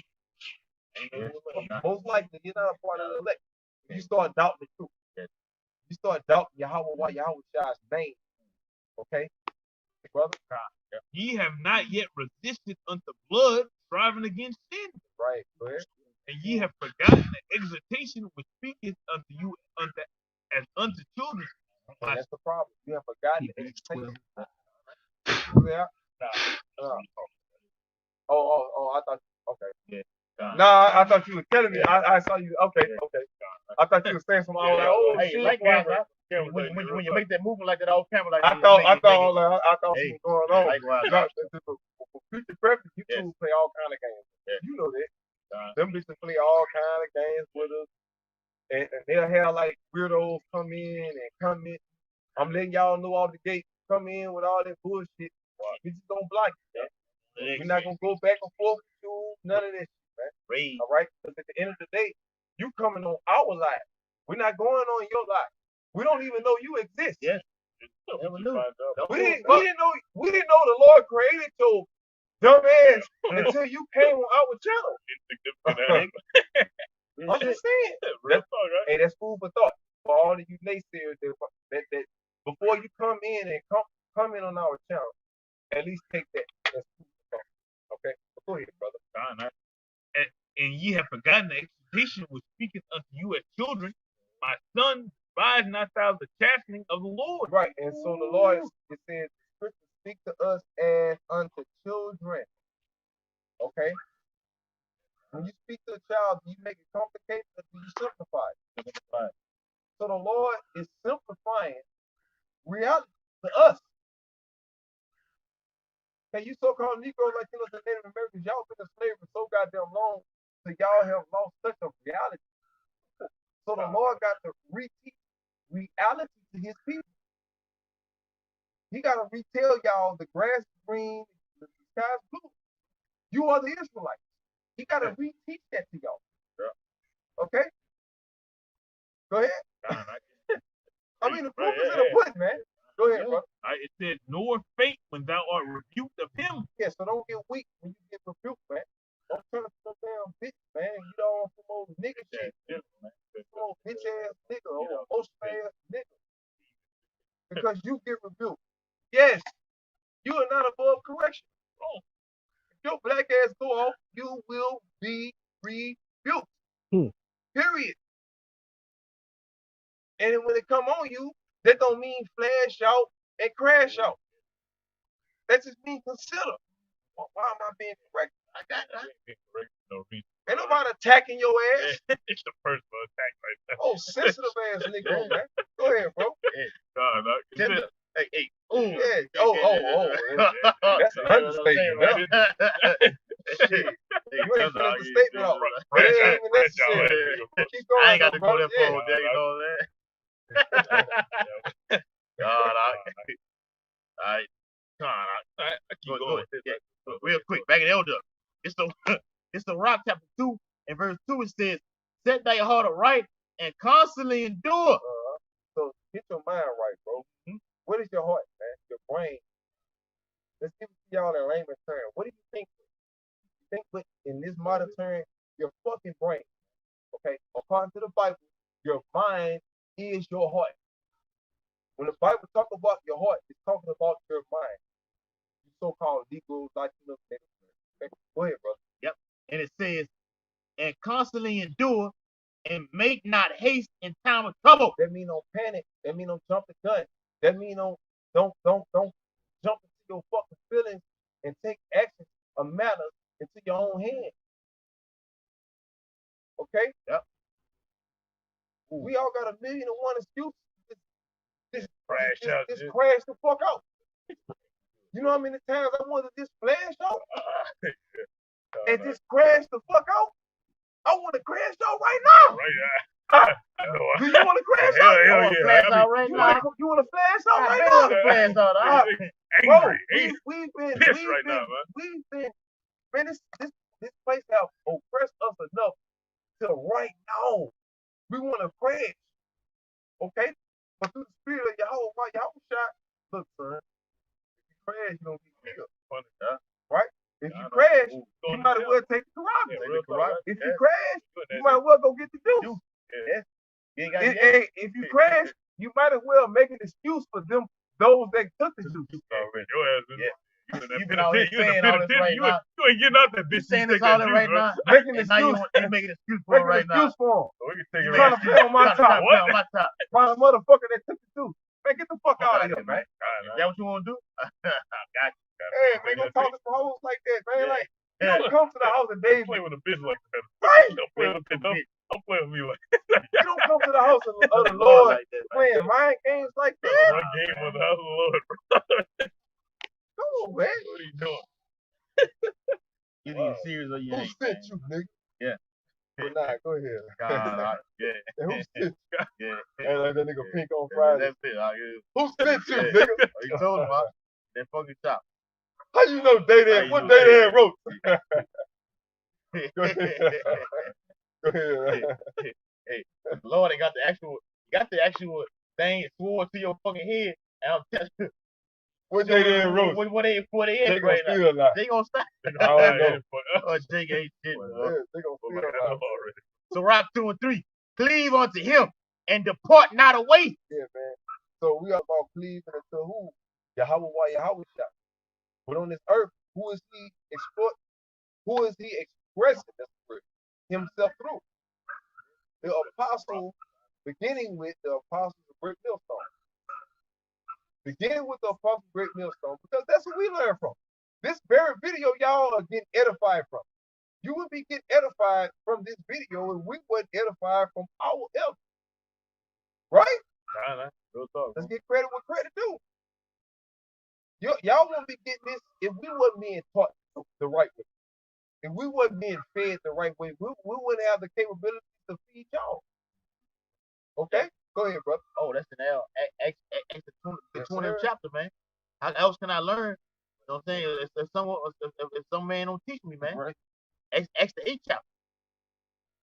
most likely you're not a part of the elect. You start doubting the truth. You start doubting Yahweh's name. Okay? Brother? Ye have not yet resisted unto blood, striving against sin. Right. Go ahead. And ye have forgotten the exhortation which speaketh unto you as unto children. And that's the problem. You have forgotten the exhortation. Yeah. Oh, I thought. Okay. Yeah. Nah, I thought you were telling me. I saw you. Okay. I thought you were saying something. I was like, oh Hey, shit. likewise, when you make that movement like that off camera, like I thought something was going on. Likewise. For future preference, YouTube play all kind of games. You know that. Them bitches play all kind of games with us, and they'll have like weirdos come in and comment. I'm letting y'all know all the gates. Come in with all that bullshit. We just don't block you. We're not gonna go back and forth with you. None of this shit, man. All right? Because at the end of the day, you coming on our life. We're not going on your life. We don't even know you exist. Yes. Never knew. We didn't know the Lord created your dumb ass until you came on our channel. I'm I'm just saying. Real talk, right? Hey, that's food for thought for all of you naysayers that before you come in and come in on our channel, at least take that as food for thought. Okay, go ahead, brother. And ye have forgotten the exhortation which speaketh unto you as children. My son, despise not thou the chastening of the Lord. Right, and so the Lord, it says, Scripture speak to us as unto children. Okay, when you speak to a child, do you make it complicated or do you simplify it? Simplify it. So the Lord is simplifying reality to us. Okay, you so-called Negroes like the Native Americans, y'all been in slavery so goddamn long, so y'all have lost touch of reality. So the Lord got to reteach reality to his people. He got to retell y'all the grass is green, the sky's blue. You are the Israelites. He got to reteach that to y'all. Yeah. Okay? Go ahead. I mean, the proof is in the pudding, man. Go ahead, bro. It said, nor faint when thou art rebuked of him. Yeah, so don't get weak when you get rebuked, man. Don't turn to some damn bitch, man. You don't want some old nigga shit. Some old bitch ass nigga or ocean ass nigga. Because you get rebuked. Yes, you are not above correction. Oh. If your black ass go off, you will be rebuked. Period. And then when it come on you, that don't mean flash out and crash out. That just means consider. Well, why am I being corrected? I got no reason. Ain't nobody attacking your ass. It's the personal attack right there. Oh, sensitive ass nigga, man. Go ahead, bro. Hey. Ooh, yeah. That's an understatement. Shit. You ain't finished the statement off. It ain't even necessary. Keep going. I ain't got to go that far there, you know that? I keep going. Real quick, back in Elder. It's the Rock chapter 2 and verse 2. It says, set thy heart aright and constantly endure. So get your mind right, bro. What is your heart, man? Your brain. Let's give it to y'all in layman's term. What do you think? You think with in this modern term, your fucking brain. Okay? According to the Bible, your mind is your heart. When the Bible talk about your heart, it's talking about your mind. You so-called Negroes, Latinos, okay? Go ahead, brother. Yep. And it says, and constantly endure and make not haste in time of trouble. That mean don't panic. That mean don't jump the gun. That mean don't jump into your fucking feelings and take action or matters into your own hand. Okay? Yep. We all got 1,000,001 excuses. Just crash the fuck out. You know how many times I wanted to just flash out and just crash the fuck out? I want to crash out right now. Do you want to crash out? Hell yeah. Flash out right now. You want to flash out right I now? want to flash out. Angry. This place have oppressed us enough to right now we want to crash. Okay? But through the spirit of Yahweh shot, look, son, if you crash, you're going to get killed. Right? If you crash, you might as well take the Quran. If you crash, you might as well go get the juice. If you crash, you might as well make an excuse for those that took the juice. You've been out here saying all this right now. You ain't getting out that bitch. Saying this all right now. Making an excuse. You making an excuse for it right now. We can take it trying to play on my top. What? Find a motherfucker that took the juice. Man, get the fuck out of here, man. Is that what you want to do? Got you. Hey, man, don't talk to hoes like that, man. Like, you don't come to the house of David. Play with a bitch like that. Right. Don't play with a bitch. Don't play with me like You don't come to the house of the Lord playing mind games like that. Run game with the house of the Lord, bro. Come on, man. What are you doing? You either serious or you ain't. Who sent you, nigga? Yeah. But nah, go ahead. Yeah. Who sent you? Yeah. Hey, like that nigga Pink on Friday. That's it. Who sent you, nigga? You told him, that fucking top. How you know what day they had wrote? Go ahead. Go ahead. Hey, the Lord ain't got the actual thing swore to your fucking head. And I'm telling you, what day they had wrote? What they right now? They gonna stop. I don't know. Oh, Jake ain't shit, bro. They gonna feel like Sirach 2 and 3. Cleave unto him and depart not away. Yeah, man. So we are about cleaving unto who? Yahweh. But on this earth, who is he expressing this word? Himself through. The apostle, beginning with the apostles of Great Millstone. Beginning with the apostles of Great Millstone, because that's what we learn from. This very video, y'all are getting edified from. You would be getting edified from this video if we weren't edified from our elders. Right? Nah, real talk. Let's get credit what credit due. Y'all wouldn't be getting this if we wasn't being taught the right way. If we wasn't being fed the right way, we wouldn't have the capability to feed y'all. Okay? Go ahead, brother. Oh, that's an L. The 20th chapter, man. How else can I learn? You know what I'm saying? If some man don't teach me, man. Right. Acts the 8th chapter.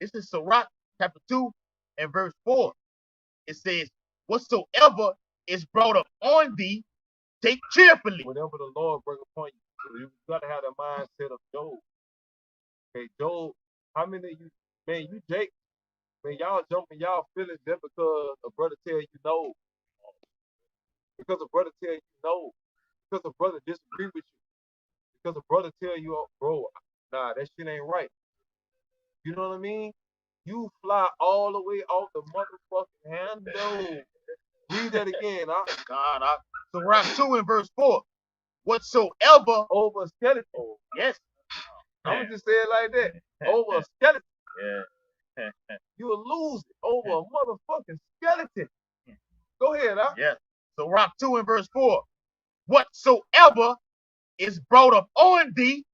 This is Sirach chapter 2 and verse 4. It says, whatsoever is brought up on thee, take cheerfully. Whatever the Lord bring upon you, you got to have the mindset of Job. Okay, Job, how many of you, man, you Jake, man, y'all jumping y'all feelings just because a brother tell you no. Because a brother tell you no. Because a brother disagree with you. Because a brother tell you, oh, bro, nah, that shit ain't right. You know what I mean? You fly all the way off the motherfucking handle. Read that again, huh? Sirach 2 and verse 4. Whatsoever over a skeleton. Yes. I'm gonna just say it like that. Over a skeleton. Yeah. You will lose it over a motherfucking skeleton. Go ahead, huh? Yes. Sirach 2 and verse 4. Whatsoever is brought up on thee,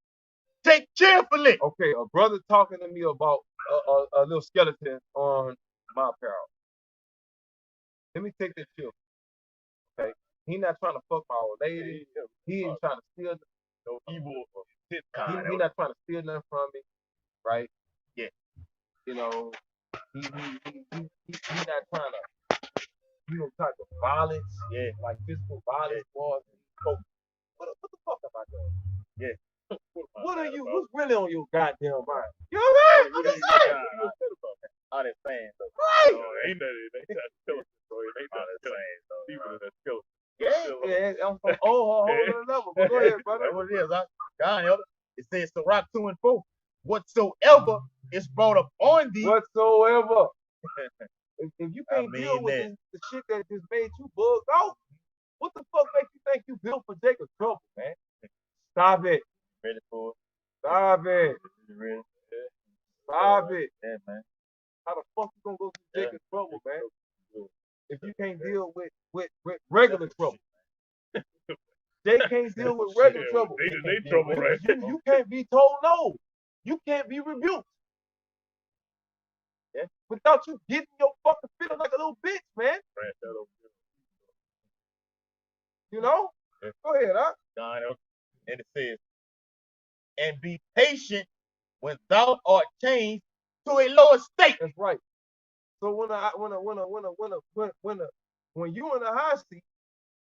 take cheerfully. Okay, a brother talking to me about a little skeleton on my apparel. Let me take that chill. Okay, he not trying to fuck my old lady. He ain't trying to steal no evil. He not trying to steal nothing from me, right? Yeah. You know, he not trying to, type of violence. Yeah. Like physical violence was. What the fuck am I doing? Yeah. What are you? What's really on your goddamn mind? You know what I'm saying? I'm just saying. I understand. Right. Ain't that it? They try to kill us, bro. They try to kill us. People that kill us. Yeah, I'm from whole other level. But go ahead, brother. That's what it is. God, elder. It says Sirach 2 and 4. Whatsoever is brought up on thee. Whatsoever. if you can't deal with the shit that just made you bugged out, what the fuck makes you think you built for Jacob's trouble, man? Stop it. Ready for it? Stop it. Ready? Stop it. Yeah, man. How the fuck you gonna go through Jacob's trouble, man? If you can't deal with regular trouble. They can't deal with regular trouble. They trouble, right? You can't be told no. You can't be rebuked. Yeah. Without you getting your fucking feeling like a little bitch, man. You know? Yeah. Go ahead, huh? And it says, and be patient when thou art changed to a lower state. That's right. So when you in a high seat,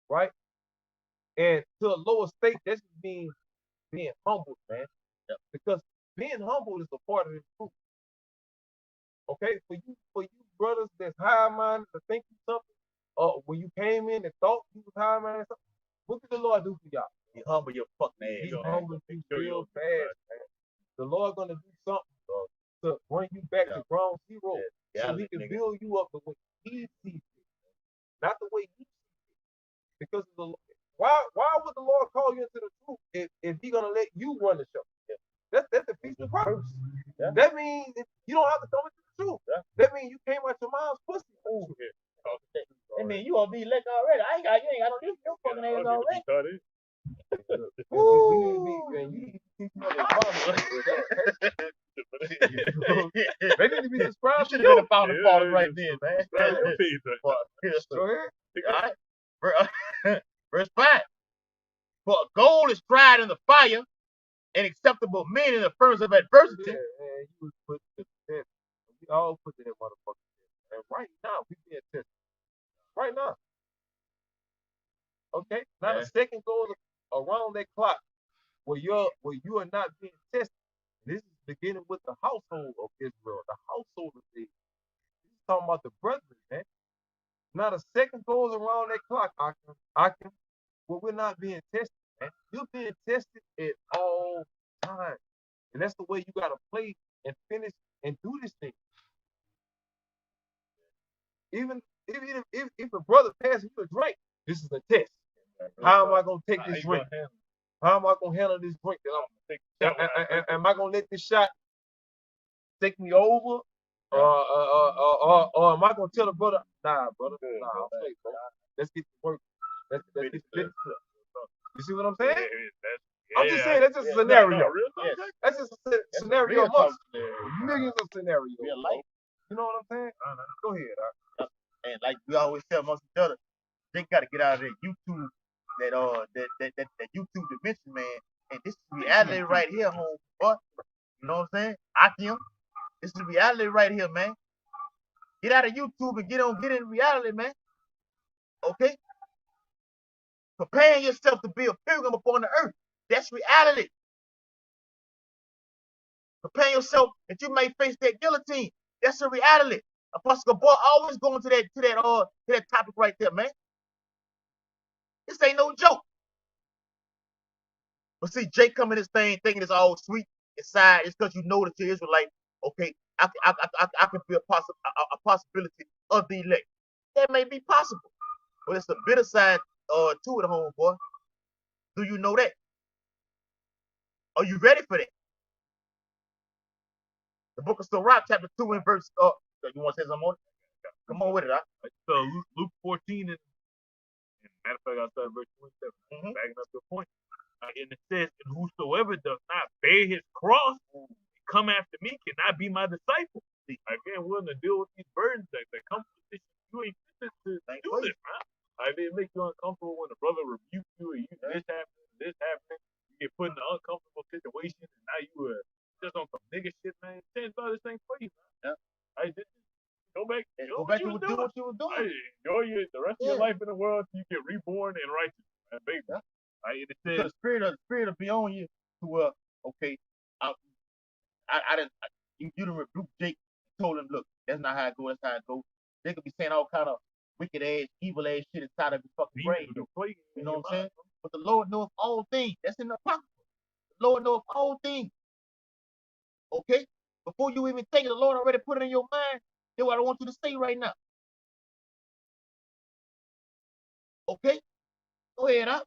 right, and to a lower state, that's being humbled, man. Yep. Because being humbled is a part of the truth. Okay, for you brothers that's high-minded to think you something, when you came in and thought you was high-minded, what did the Lord do for y'all? He humble your fucking ass. He humbled you real fast, man. The Lord gonna do something to bring you back to ground zero, so He can build you up the way He sees it, not the way you see it. Because why would the Lord call you into the truth if He gonna let you run the show? Yeah. That defeats the purpose. Yeah. That means you don't have to come into the truth. Yeah. That means you came out your mom's pussy. I mean, you gonna be licked already. You ain't got no use your fucking ass already. We need to be, and you need to teach me they need to be subscribed. You should have been a founding father right then, man. Go ahead. All right. Verse 5. For gold is tried in the fire, and acceptable men in the furnace of adversity. Yeah, man, you was put to test. We all put to that motherfucker test. And right now, we being tested. Right now. Okay? Not a second goes around that clock where you are not being tested. This is beginning with the household of Israel, the household of David. He's talking about the brethren, man. Not a second goes around that clock, Akim. Well, we're not being tested, man. You're being tested at all times. And that's the way you gotta play and finish and do this thing. Even if a brother passes you a drink, this is a test. How am I gonna take this drink? How am I gonna handle this drink that am I gonna let this shot take me over? Or am I gonna tell the brother, nah, brother, I'm straight, bro. Let's get to work. Let's get to business. You see what I'm saying? I'm just saying that's just a scenario. That's just a scenario amongst millions of scenarios. You know what I'm saying? Go ahead. And like we always tell amongst each other, they gotta get out of that YouTube, that YouTube dimension, man. And this is reality right here, home, boy. You know what I'm saying? Akim, this is reality right here, man. Get out of YouTube and get in reality, man. Okay? Preparing yourself to be a pilgrim upon the earth. That's reality. Prepare yourself that you may face that guillotine. That's a reality. Apostle boy always going to that topic right there, man. This ain't no joke. But see, Jake coming this thing thinking it's all sweet inside. It's because you know that you're Israelite. Okay, I can be a possibility of the elect. That may be possible, but it's a bitter side to it, homeboy. Do you know that? Are you ready for that? The book of Sirach, chapter 2 and verse. You want to say something more? Come on with it, huh? So Luke 14 and matter of fact, I started verse 27. Backing up your point. And it says, and whosoever does not bear his cross and come after me cannot be my disciple. Again, willing to deal with these burdens that come with this. You ain't fit to do this, man. It makes you uncomfortable when a brother rebukes you or this happening. You get put in an uncomfortable situation, and now you just on some nigga shit, man. Change all this thing for you, man. Yeah. Go back to what you were doing. Enjoy the rest of your life in the world so you get reborn in righteousness, man. Baby. It says, the spirit will be on you to okay. You done rebuked Jake, told him, look, that's not how it goes, that's how it goes. They could be saying all kind of wicked ass, evil ass shit inside of his fucking brain. You know what I'm saying? But the Lord knows all things. That's in the Apocrypha. The Lord knows all things. Okay? Before you even think it, the Lord already put it in your mind. That's what I want you to say right now. Okay? Go ahead, huh?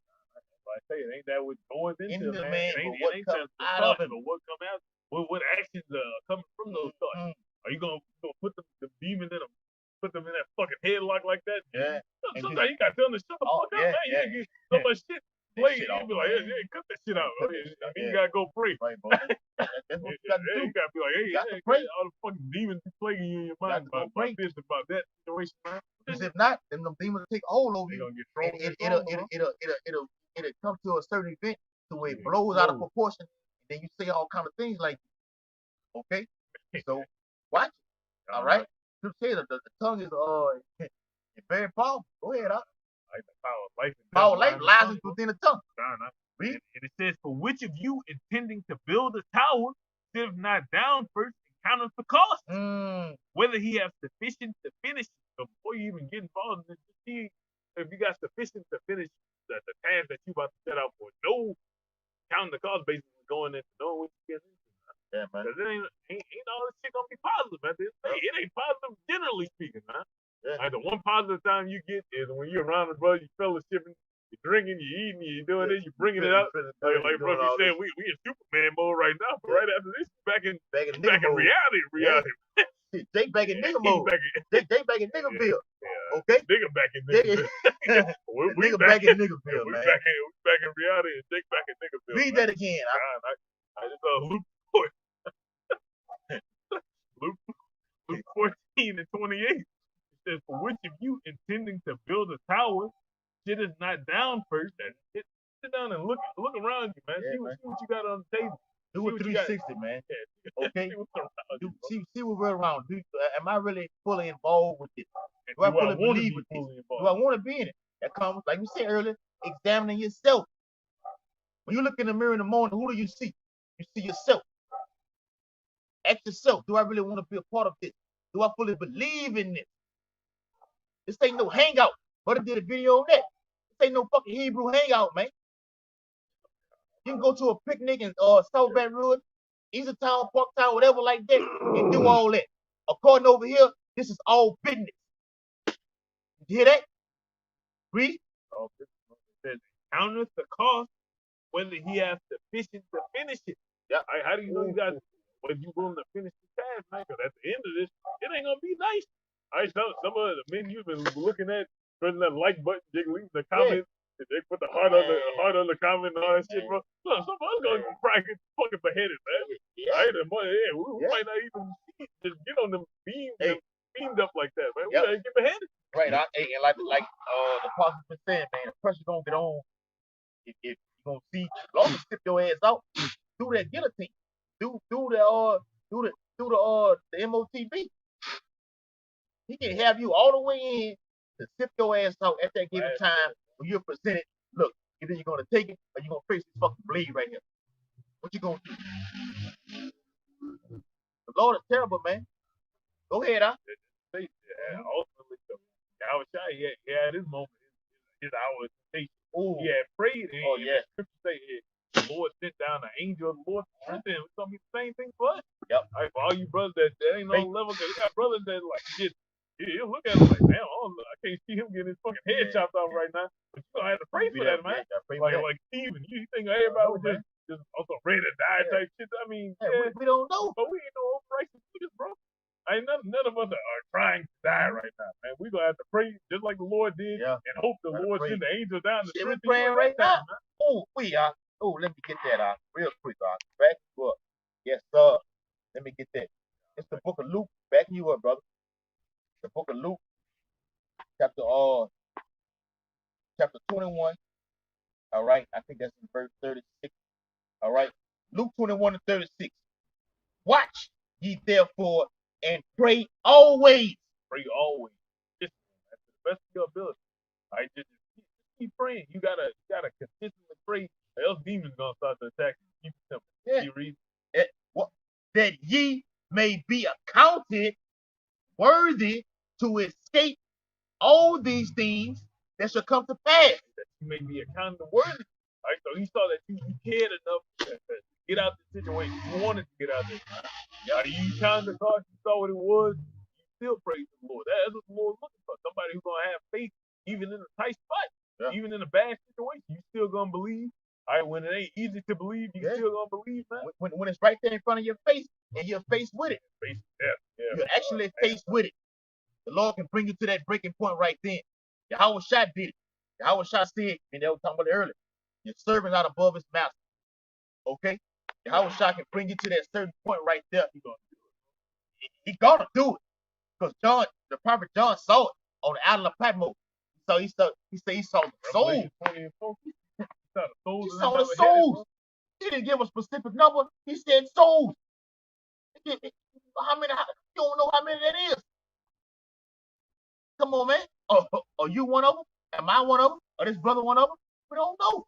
I say it ain't that what goes into the man. It ain't just the thought, but what come out, what actions coming from those thoughts. Are you gonna put the demon in them, put them in that fucking headlock like that? Yeah. Sometimes you gotta tell them to shut the fuck up, man. You get so much shit. Play, you be like, hey, cut that shit out. You gotta go pray. Right, bro. That's what you gotta do. You gotta be like, hey, all the fucking demons be plaguing you in your mind about this, about that situation, man. Because if not, then them demons will take hold over you. Gonna get thrown. It'll come to a certain event to where it blows out of proportion, and then you say all kind of things like, okay, so watch it. All right, you say the tongue is it's very powerful. Go ahead, huh? Like the power of life. Power of life lies within the tongue. And it says, for which of you intending to build a tower, sit not down first and count the cost, whether he have sufficient to finish it. So before you even get involved in this, see if you got sufficient to finish the task that you about to set out for. No counting the cost, basically going into knowing what you get into. Yeah, man. Because ain't all this shit gonna be positive, man. It ain't positive generally speaking, man. Yeah. Like the one positive time you get is when you're around the brother, you fellowshipping, you're drinking, you're eating, you're doing this, you're bringing it up. Like bro, you saying we in Superman mode right now, but right after this, back in reality. Jake back in nigga mode. Jake back in Niggerville. Yeah. Okay? Nigga back in Niggerville. Nigga back in Niggerville, man. We back in reality and Jake back in Niggerville. Read that again. I just Luke 14 and 28. It says, for which of you intending to build a tower, sit is not down first, and sit down and look around you, man. See what you got on the table. Do a 360, man. Okay? See what we're around. Am I really fully involved with this? Do I fully believe with this? Do I want to be in it? That comes, like we said earlier, examining yourself. When you look in the mirror in the morning, who do you see? You see yourself. Ask yourself, do I really want to be a part of this? Do I fully believe in this? This ain't no hangout. Brother did a video on that. This ain't no fucking Hebrew hangout, man. You can go to a picnic in South Baton Rouge, Eastern Town, Parktown, whatever like that, and do all that. According over here, this is all business. You hear that? Read. Oh, it says, counteth the cost whether he has sufficient to finish it. Yeah. How do you know you got whether you willing to finish the task, man? Because at the end of this, it ain't gonna be nice. Some of the men you've been looking at, pressing that like button, leaving the comment. They put the heart on the comment and all that shit, bro. Look, some of us gonna get practice fucking beheaded, man. We might not even see it. Just get on them beams and beamed up like that, man. We gotta get beheaded. Right, and like the pastor been saying, man, the pressure gonna get on. If you gonna see, long as you your ass out, do that guillotine, do the MOTB. He can have you all the way in to sift your ass out at that given time when you're presented. Look, either you're gonna take it or you're gonna face this fucking bleed right here. What you gonna do? The Lord is terrible, man. Go ahead, huh? Ultimately, he had his moment, his hour of temptation. He had prayed, and the scripture say the Lord sent down an angel of the Lord to strengthen him. It's gonna be the same thing for us. Yep. Like, for all you brothers that ain't no level, because you got brothers that like just you look at him like, damn, I can't see him getting his fucking head chopped off right now. But you gonna have to pray for that, man. Like Stephen, you think everybody was just also ready to die type shit? I mean, we don't know, but we ain't no righteous niggas, bro. Ain't none of us are trying to die right now, man. We gonna have to pray just like the Lord did, and hope the Lord send the angels down to strengthen you. We're praying right now. Let me get that out real quick, back you up. Yes, sir. Let me get that. It's the book of Luke. Backing you up, brother. The book of Luke, chapter 21. All right, I think that's in verse 36. All right, Luke 21 and 36. Watch ye therefore and pray always. Pray always. Just to the best of your ability. All right, just keep praying. You gotta consistently pray, or else demons gonna start to attack you. Keep it simple. Yeah. You read that ye may be accounted worthy to escape all these things that shall come to pass. That you may be accounted worthy. Right? So he saw that you cared enough to get out the situation. You wanted to get out there. You counted the cost, you saw what it was, you still praise the Lord. That's what the Lord's looking for. Somebody who's gonna have faith even in a tight spot, even in a bad situation. You still gonna believe. All right, when it ain't easy to believe, you still gonna believe, man. When it's right there in front of your face and you're faced with it. You're actually faced with it. The Lord can bring you to that breaking point right then. Yahweh Shah did it. Yahweh Shah said, and they were talking about it earlier, your servant not above his master. Okay? Yahweh Shah can bring you to that certain point right there. He gonna do it. Because the prophet John saw it on the island of Patmos. So he said he saw the souls. He saw the souls. He didn't give a specific number. He said souls. How many? You don't know how many that is. Come on, man. Are you one of them? Am I one of them? Or this brother one of them? We don't know.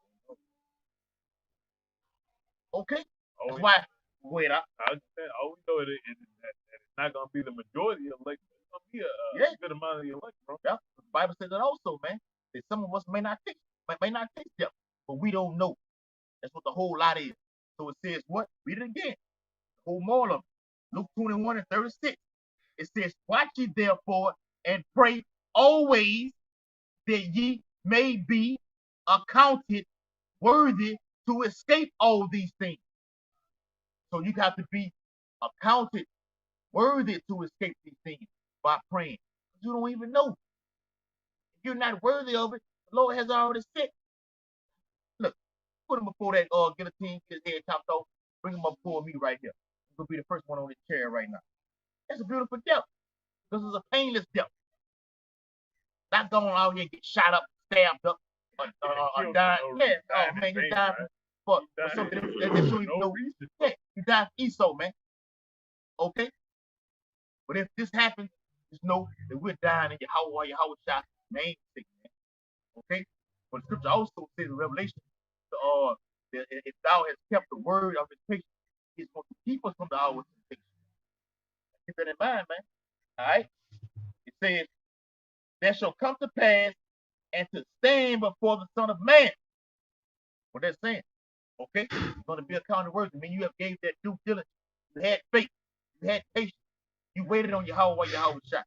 Okay? That's why. Wait, I understand. All we know is that it's not going to be the majority of elect. It's going to be a good amount of the elect, bro. Yeah. The Bible says that also, man. That some of us may not think them, but we don't know. That's what the whole lot is. So it says what? Read it again. The whole moral of it. Luke 21 and 36. It says, watch ye therefore and pray always that ye may be accounted worthy to escape all these things. So you got to be accounted worthy to escape these things by praying. You don't even know. If you're not worthy of it, the Lord has already said. Look, put him before that guillotine, get his head chopped off, bring him up before me right here. He's gonna be the first one on this chair right now. That's a beautiful death. Because it's a painless death. Not going out here and get shot up, stabbed up, or died. Yeah, oh man, you died for something that you don't even know. Yeah, you died for Esau, man. Okay? But if this happens, just know that we're dying in Yahweh Shah's name, man. Okay? But the scripture also says in Revelation, that if thou hast kept the word of his patience, he's going to keep us from the hour of temptation. Keep that in mind, man. All right. It says, that shall come to pass and to stand before the Son of Man. What that's saying. Okay? It's going to be accounted worthy. I mean, you have gave that due diligence. You had faith. You had patience. You waited on Yahweh while Yahweh shot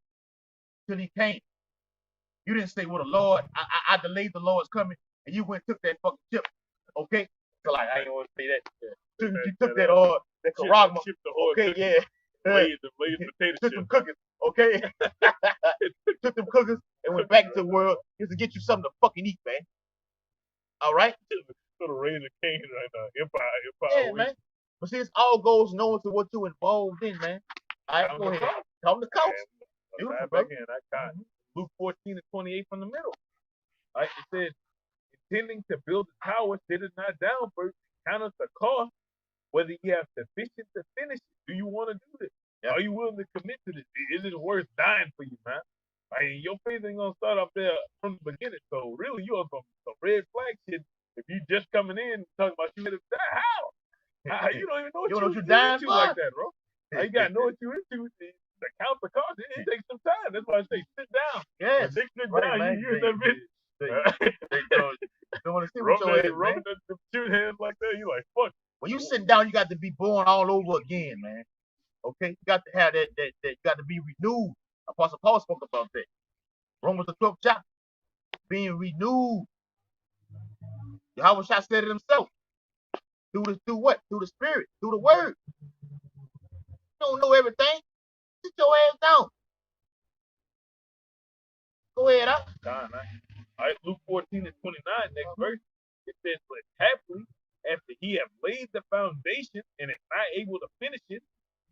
till he came. You didn't say, well, the Lord, I delayed the Lord's coming, and you went and took that fucking chip. Okay? So, like, I ain't want to say that. You took that karagma. Okay, yeah. Laid potato took them cookies, okay? Took them cookies and went back into the world just to get you something to fucking eat, man. All right? Sort of raising Cain right now. Empire. Yeah, man. But see, it's all goes knowing to what you're involved in, man. All right, go ahead. Count the cost. Beautiful, brother. Luke 14:28 from the middle. Right? It says, intending to build a tower, sit it not down first, count up the cost, whether you have sufficient to finish it. Do you want to do this? Yep. Are you willing to commit to this? Is it worth dying for you, man? I mean, your faith ain't gonna start up there from the beginning. So really, you are some red flag shit. If you just coming in talking about you gonna die, how? You don't even know what you're dying into like that, bro. You gotta know what you're into. To count the cost, it takes some time. That's why I say sit down. Yeah, when they sit down, man. You use that bitch. They don't want to see what your ass, rubbing the shoot hands like that. You like fuck. When you sit down, you got to be born all over again, man. Okay, you got to have that. You got to be renewed. Apostle Paul spoke about that. Romans the 12th chapter, being renewed. Yahweh said it himself. Through what? Through the Spirit, through the Word. You don't know everything. Sit your ass down. Go ahead, All right, Luke 14:29, next verse. It says, but happily, after he have laid the foundation and is not able to finish it,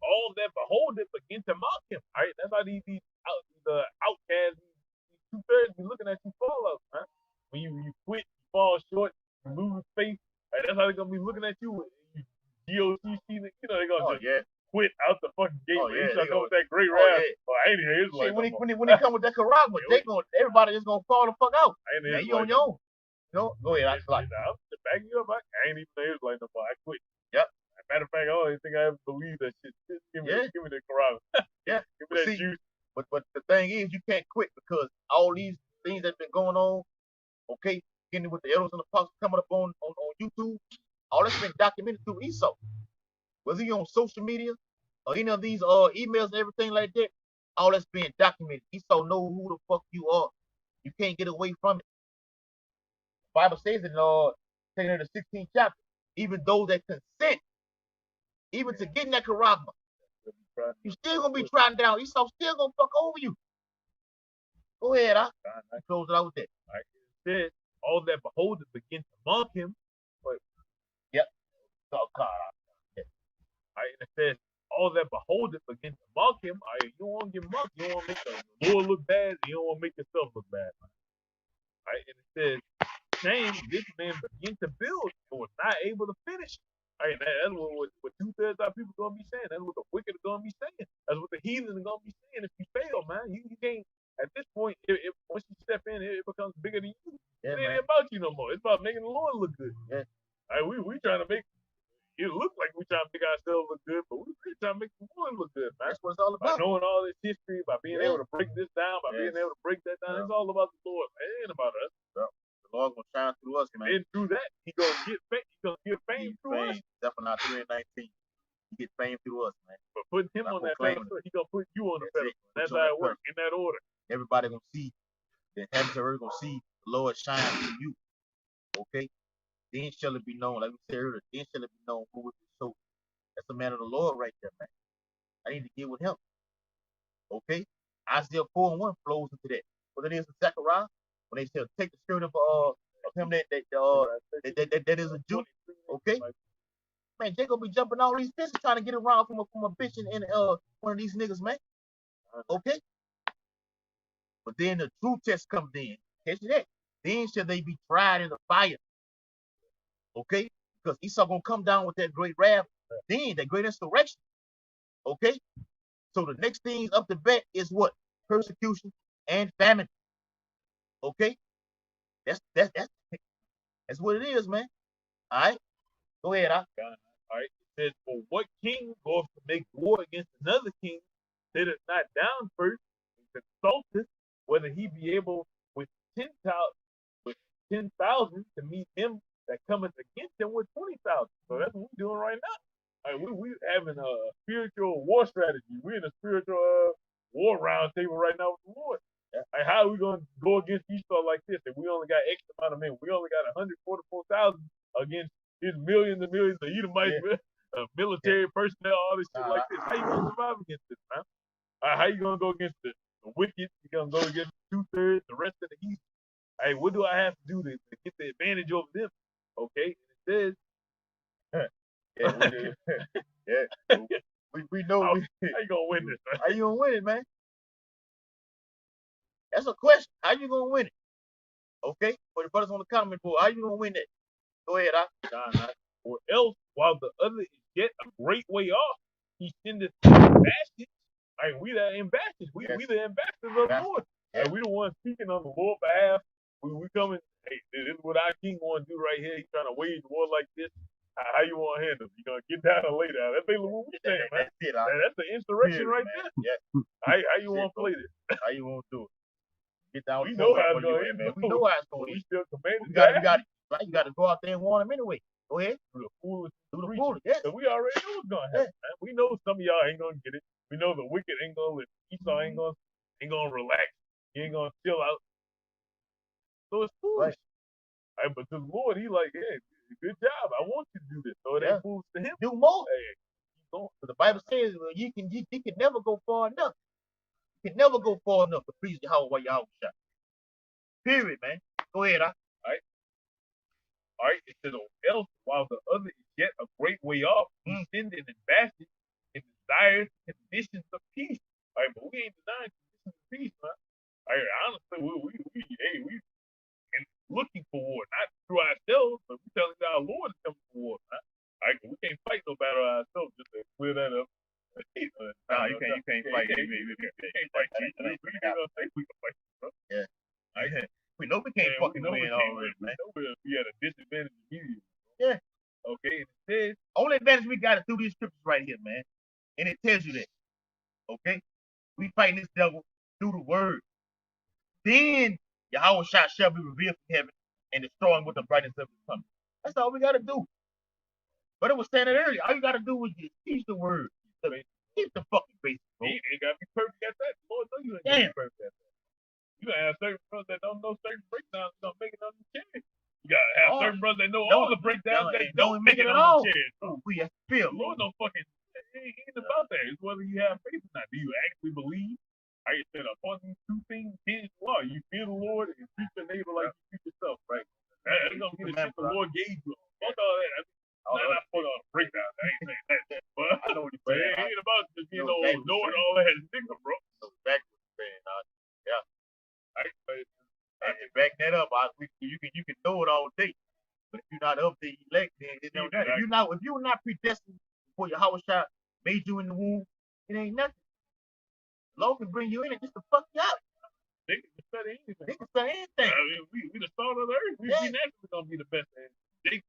all that behold it begin to mock him. All right, that's how the outcasts, these 2/3 be looking at you fall out, man. When you quit, you fall short, you lose faith. Right, that's how they're gonna be looking at you. You GOCC, they're gonna quit out the fucking gate. They start coming with that great rap. I ain't here. Shit, when he come with that karagma, everybody just gonna fall the fuck out. Yeah, you on your own. No, go ahead. I'm backing you up. I ain't even an Israelite no more. I quit. Yep. Matter of fact, I don't even think I ever believe that shit. Just give me the karagma. Yeah. Give me that juice. But the thing is, you can't quit because all these things that's been going on, okay, getting with the elders and the apostles coming up on YouTube, all that's been documented through Esau. Whether you're on social media or any of these emails and everything like that, all that's being documented. Esau know who the fuck you are. You can't get away from it. The Bible says in the 16th chapter, even those that consent, even to getting that karagma, you still gonna be trying down. Esau still gonna fuck over you. Go ahead, I close it out with that. All right. It says, all that behold it begin to mock him. But yep. Oh, God. All right, and it says, all that behold it begin to mock him. All right, you don't want to get mocked. You don't want to make the Lord look bad. You don't want to make yourself look bad. All right, and it says, shame, this man began to build and was not able to finish. All right, that's what 2/3 of people gonna be saying. That's what the wicked are gonna be saying. That's what the heathen are gonna be saying. If you fail, man, you can't. At this point, if once you step in, it becomes bigger than you. Yeah, it ain't about you no more. It's about making the Lord look good. Yeah. All right, we trying to make it look like we trying to make ourselves look good, but we really trying to make the Lord look good, man. That's what it's all about. By knowing all this history, by being able to break this down, by being able to break that down, it's all about the Lord. Man. It ain't about us. Yeah. The Lord gonna shine through us, man. And through that, he gonna get fame. He gonna get fame through us. Zephaniah 3:19. He get fame through us, man. But putting him on that pedestal, he gonna put you on the pedestal. That's how it works, in that order. Everybody gonna see, the heavens and earth gonna see the Lord shine through you. Okay? Then shall it be known, like we said earlier, then shall it be known who is the soul. That's the man of the Lord right there, man. I need to get with him. Okay? Isaiah 4:1 flows into that. What it is in Zechariah, when they say take the spirit of him that is a Jew. Okay? Man, they gonna be jumping all these fences trying to get around from a bitch in one of these niggas, man. Okay? But then the true test comes in. Catch that. Then shall they be tried in the fire. Okay? Because Esau gonna come down with that great wrath, then that great insurrection. Okay? So the next thing up the bat is what? Persecution and famine. Okay? That's what it is, man. All right? Go ahead, All right. It says, for what king goes to make war against another king sit us not down first and consult us whether he be able with 10,000 with 10,000 to meet him that cometh against him with 20,000. So that's what we're doing right now. Like we having a spiritual war strategy. We're in a spiritual war round table right now with the Lord. Like, how are we gonna go against Esau like this? If we only got X amount of men, we only got 144,000 against his millions and millions of Edomites, military personnel, all this shit like this. How you gonna survive against this, man? How you gonna go against the wicked? You gonna go against 2/3, the rest of the East? Hey, what do I have to do to get the advantage over them? Okay, and it says, we know how you gonna win this? Man? How you gonna win it, man? That's a question. How you gonna win it? Okay, for the brothers on the comment board, how you gonna win it? Go ahead, or else, while the other is yet a great way off, he sendeth ambassadors. Like we the ambassadors. We the ambassadors of the Lord. Like, we the ones speaking on the Lord's behalf. We coming. Hey, this is what our king want to do right here. He's trying to wage war like this. How you want to handle it? You gonna get down or lay down? That's basically what we saying, man. That's it. That's the insurrection right there. Yeah. How you want to play this? How you want to do it? Get down. We know how it's going to end. We know how it's going to We end. still commanded. You got to go out there and warn them anyway. Go ahead. Do the foolish. Yes. So we already know what's going to happen. Man. We know some of y'all ain't going to get it. We know the wicked ain't going to listen. Esau ain't going to relax. He ain't going to chill out. So it's foolish. Right. But to the Lord, he like, hey, good job. I want you to do this. So it ain't foolish to him. Do more. Hey, keep going. So the Bible says you can never go far enough. You can never go far enough to please Yahweh while Yahweh shot. Period, man. Go ahead, All right. It says, else while the other is yet a great way off, he send an ambassador and desires conditions of peace. All right, but we ain't denying conditions of peace, man. All right, honestly, we looking for war, not through ourselves, but we telling our Lord is coming for war, man. All right, we can't fight no battle ourselves. Just to clear that up. You can't fight. You can't fight. We can fight, bro. Yeah. We know we can't fucking win already, man. We had a disadvantage immediately. Yeah. Okay, and it says only advantage we got is through these scriptures right here, man. And it tells you that. Okay? We fighting this devil through the word. Then Yahweh shall be revealed from heaven and destroy him with the brightness of his coming. That's all we gotta do. But it was saying it earlier. All you gotta do is just teach the word. Keep the fucking basics, bro. You ain't gotta be perfect at that. Lord knows you ain't gotta be perfect at that. You gotta have certain brothers that don't know certain breakdowns that don't make it on the chair. You gotta have certain brothers that know all the breakdowns that don't make it on the chair. We have to feel. Lord don't fucking it ain't about that. It's whether you have faith or not. Do you actually believe? I said upon these two things, his law. You fear the Lord and treat your neighbor like you treat yourself, right? That's gonna be the shit the Lord gave you. Fuck all that. Not fuck all the breakdowns. I ain't saying that. But I know what you're saying. It ain't about just being knowing all that has nigga, bro. Exactly what you're saying. Yeah. And back that up, you can know it all day. But if you're not up there elect, then it don't matter. If you're not predestined before your house shot made you in the womb, it ain't nothing. The Lord can bring you in it just to fuck you up. They can study anything. They can study anything. I mean, we the start of the earth. We naturally gonna be the best. And Jake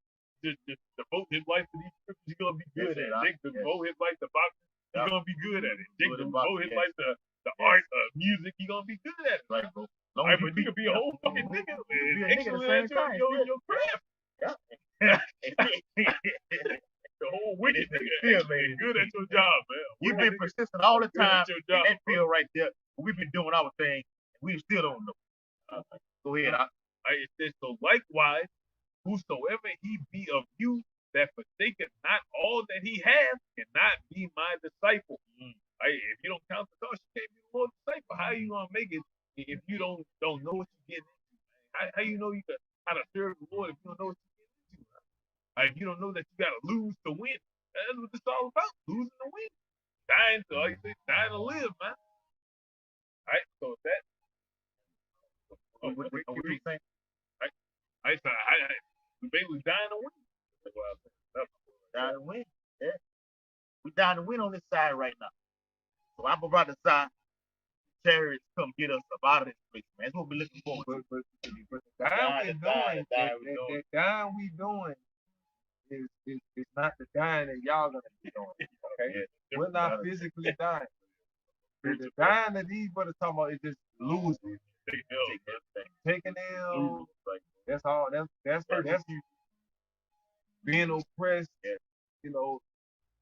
just devote his life to these scriptures. He's gonna be good at it. Jake devote his life to boxing. He's gonna be good at it. Jake devote his life to the art of music. He's gonna be good at it. Right, bro. Right, but you could be a whole fucking nigga. Excellent at your craft. The whole wicked nigga, man. Good at your job, man. You've been persistent all the time in that field right there. We've been doing our thing, and we still don't know. Go ahead. It says, so likewise, whosoever he be of you that forsaketh not all that he has cannot be my disciple. If you don't count the cost, you can't be the Lord's disciple. How are you gonna make it if you don't know what you're getting into? How you know how to serve the Lord if you don't know what you're getting into? If you don't know that you gotta lose to win, that's what it's all about. Losing to win. Dying to, like you say, dying to live, man. Alright, so that what you saying? I basically dying to win. Dying to win. Yeah. We dying to win on this side right now. So I'm about to side chariots come get us up out of this place, man. That's what we're looking for. But the dying we doing is not the dying that y'all gonna be doing. Okay? We're not physically dying. The dying that these brothers talking about is just losing, taking L's. That's all. That's being oppressed. You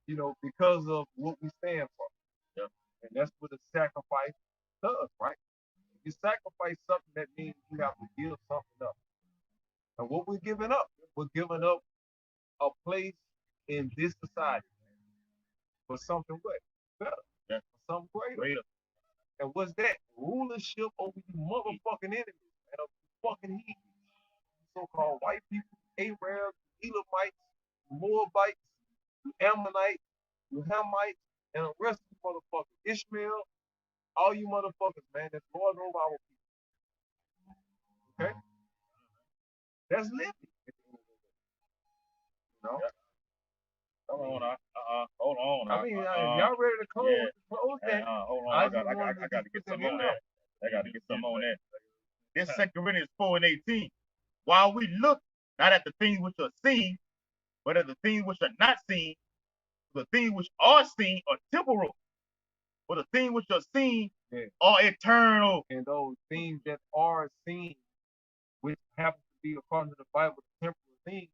know, because of what we stand for. Yeah. And that's what a sacrifice does, right? If you sacrifice something, that means you have to give something up. And what we're giving up a place in this society for something what? Better. Yeah. For something greater. And what's that? Rulership over you motherfucking enemies and a fucking heathen. So-called white people, Arabs, Edomites, Moabites, Ammonites, Hamites, and the rest of you motherfuckers. Ishmael, all you motherfuckers, man, that's Lord over our people. Okay? That's living. You know? Hold on. I mean, y'all ready to close? Close that. Hold on. I got to get some on that. I got to get some on that. This 2 Corinthians 4:18. While we look not at the things which are seen, but at the things which are not seen, the things which are seen are temporal, but the things which are seen are eternal. And those things that are seen, which happen to be according to the Bible, the temporal things,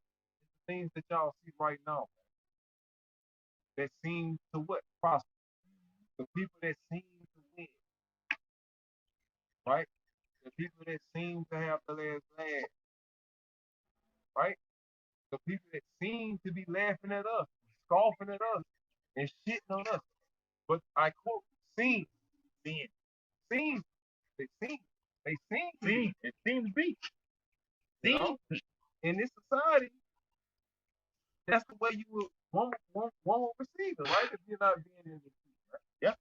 the things that y'all see right now, that seem to what? Prosper. The people that seem to win. Right? The people that seem to have the last laugh. Right? The people that seem to be laughing at us, scoffing at us, and shitting on us. But I quote, seen. They seem to be. It seems to be. You know? In this society, that's the way you won't receive it, right? If you're not being in the truth, right? Yeah.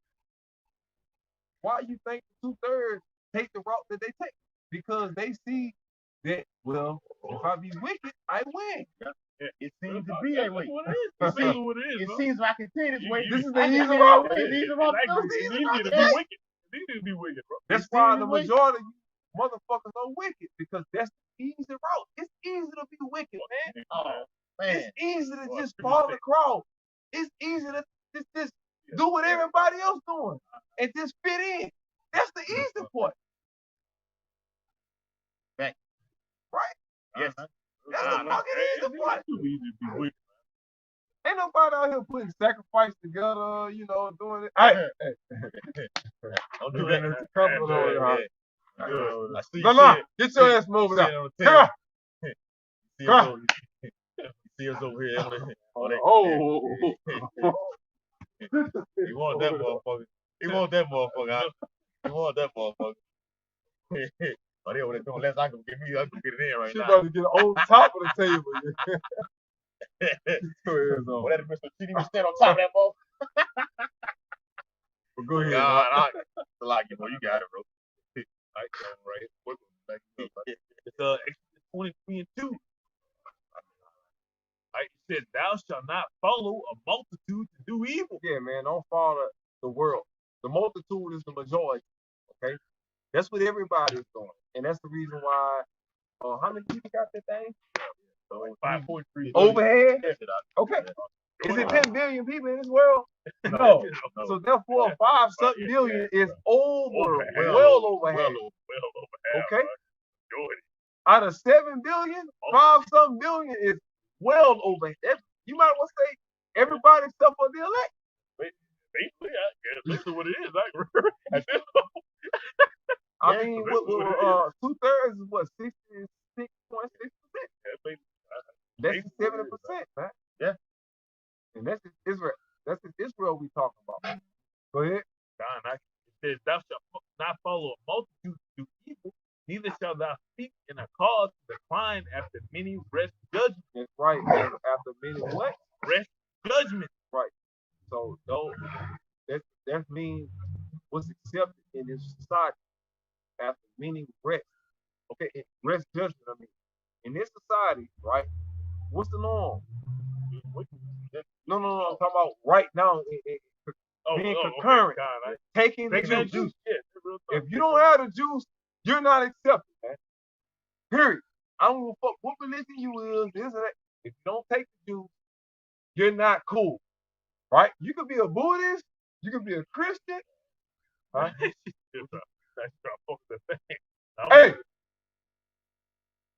Why you think 2/3 take the route that they take? Because they see that, well, if I be wicked, I win. Yeah. It seems to be that way. It seems like it's this way. This is the easy route. It's easy to be wicked. It's easy to be wicked, bro. That's why the majority of you motherfuckers are wicked, because that's the easy route. It's easy to be wicked, man. Oh, man. It's easy to just follow the crowd. It's easy to just do what everybody else doing and just fit in. That's the easy part. Right. Right? Yes. That's the fucking easy part. Too easy to be wicked. Ain't nobody out here putting sacrifice together, you know, doing it. Hey. Don't do that. I see No, get your ass over there. Come on. See us over here. Oh. He want that motherfucker. He want that motherfucker. Oh, they over there doing less. I can get it in right She now. about to get on top of the table. Well, that Mr. Chitty was stand on top of that motherfucker. Well, go ahead. Like, you got it, bro. It's 23:2. Like it said, thou shalt not follow a multitude to do evil. Yeah, man, don't follow the world. The multitude is the majority. Okay, that's what everybody is doing, and that's the reason why. How many people got that thing? 5.3 overhead. Okay, is it 10 billion people in this world? No. So therefore, 5-something billion is well over half. Okay. Out of 7 billion, 5-something billion is well over. You might well say everybody except for the elect. Basically, this is what it is. I mean, 2/3 is what, 66.6%. That's 70%, man. Yeah. And that's just Israel. That's just Israel we talking about. Go ahead. It says, thou shalt not follow a multitude to do evil, neither shalt thou speak in a cause to decline after many rest judgments. That's right. After many what? Rest judgment. Right. So that means what's accepted in this society after many rest. Okay, rest judgment. I mean, in this society, right? What's the norm? No. I'm talking about right now. Being concurrent, taking the juice. If you don't have the juice, you're not accepted, man. Period. I don't give a fuck what religion you is, this and that. If you don't take the juice, you're not cool. Right? You could be a Buddhist, you could be a Christian, Huh? That's the thing. Hey,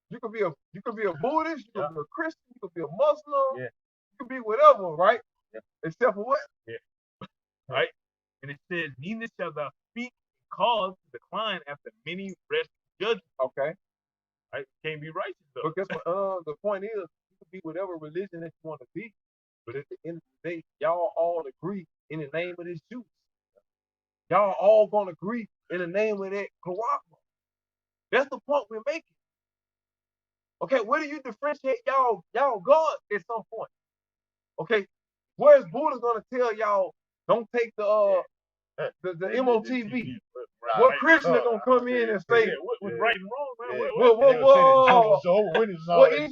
you could be a Buddhist, you could be a Christian, you could be a Muslim, you could be whatever, right? Except for what? Right? And it says, neither shall thou speak cause to decline after many rest judgments. Okay. Right? Can't be righteous though. Because the point is, you can be whatever religion that you want to be, but at the end of the day, y'all all agree in the name of this juice. Y'all all gonna agree in the name of that Quran. That's the point we're making. Okay, where do you differentiate y'all God at some point? Okay, where's Buddha gonna tell y'all don't take the MOTV? What Christian gonna come in and say what's right and wrong, man?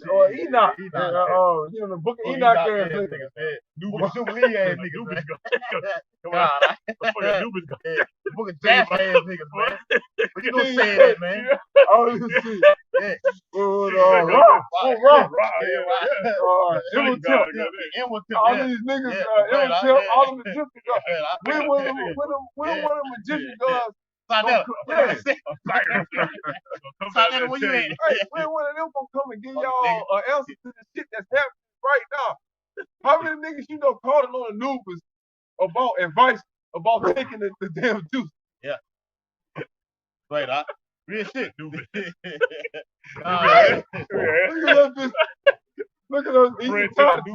Or Enoch, you know, the book of Enoch ass niggas. Jubilee ass niggas, man. The book of Jack ass niggas, man. But you gonna say that, man? Oh, this shit. All these niggas, all the Egyptian gods. We one of them Egyptian gods. Where you at? When one of them gonna come and give y'all an answer to the shit that's happening right now? How many niggas you know calling on Anubis about advice about taking the damn juice? Yeah. Right, real shit, dude. Look at us eating cottages.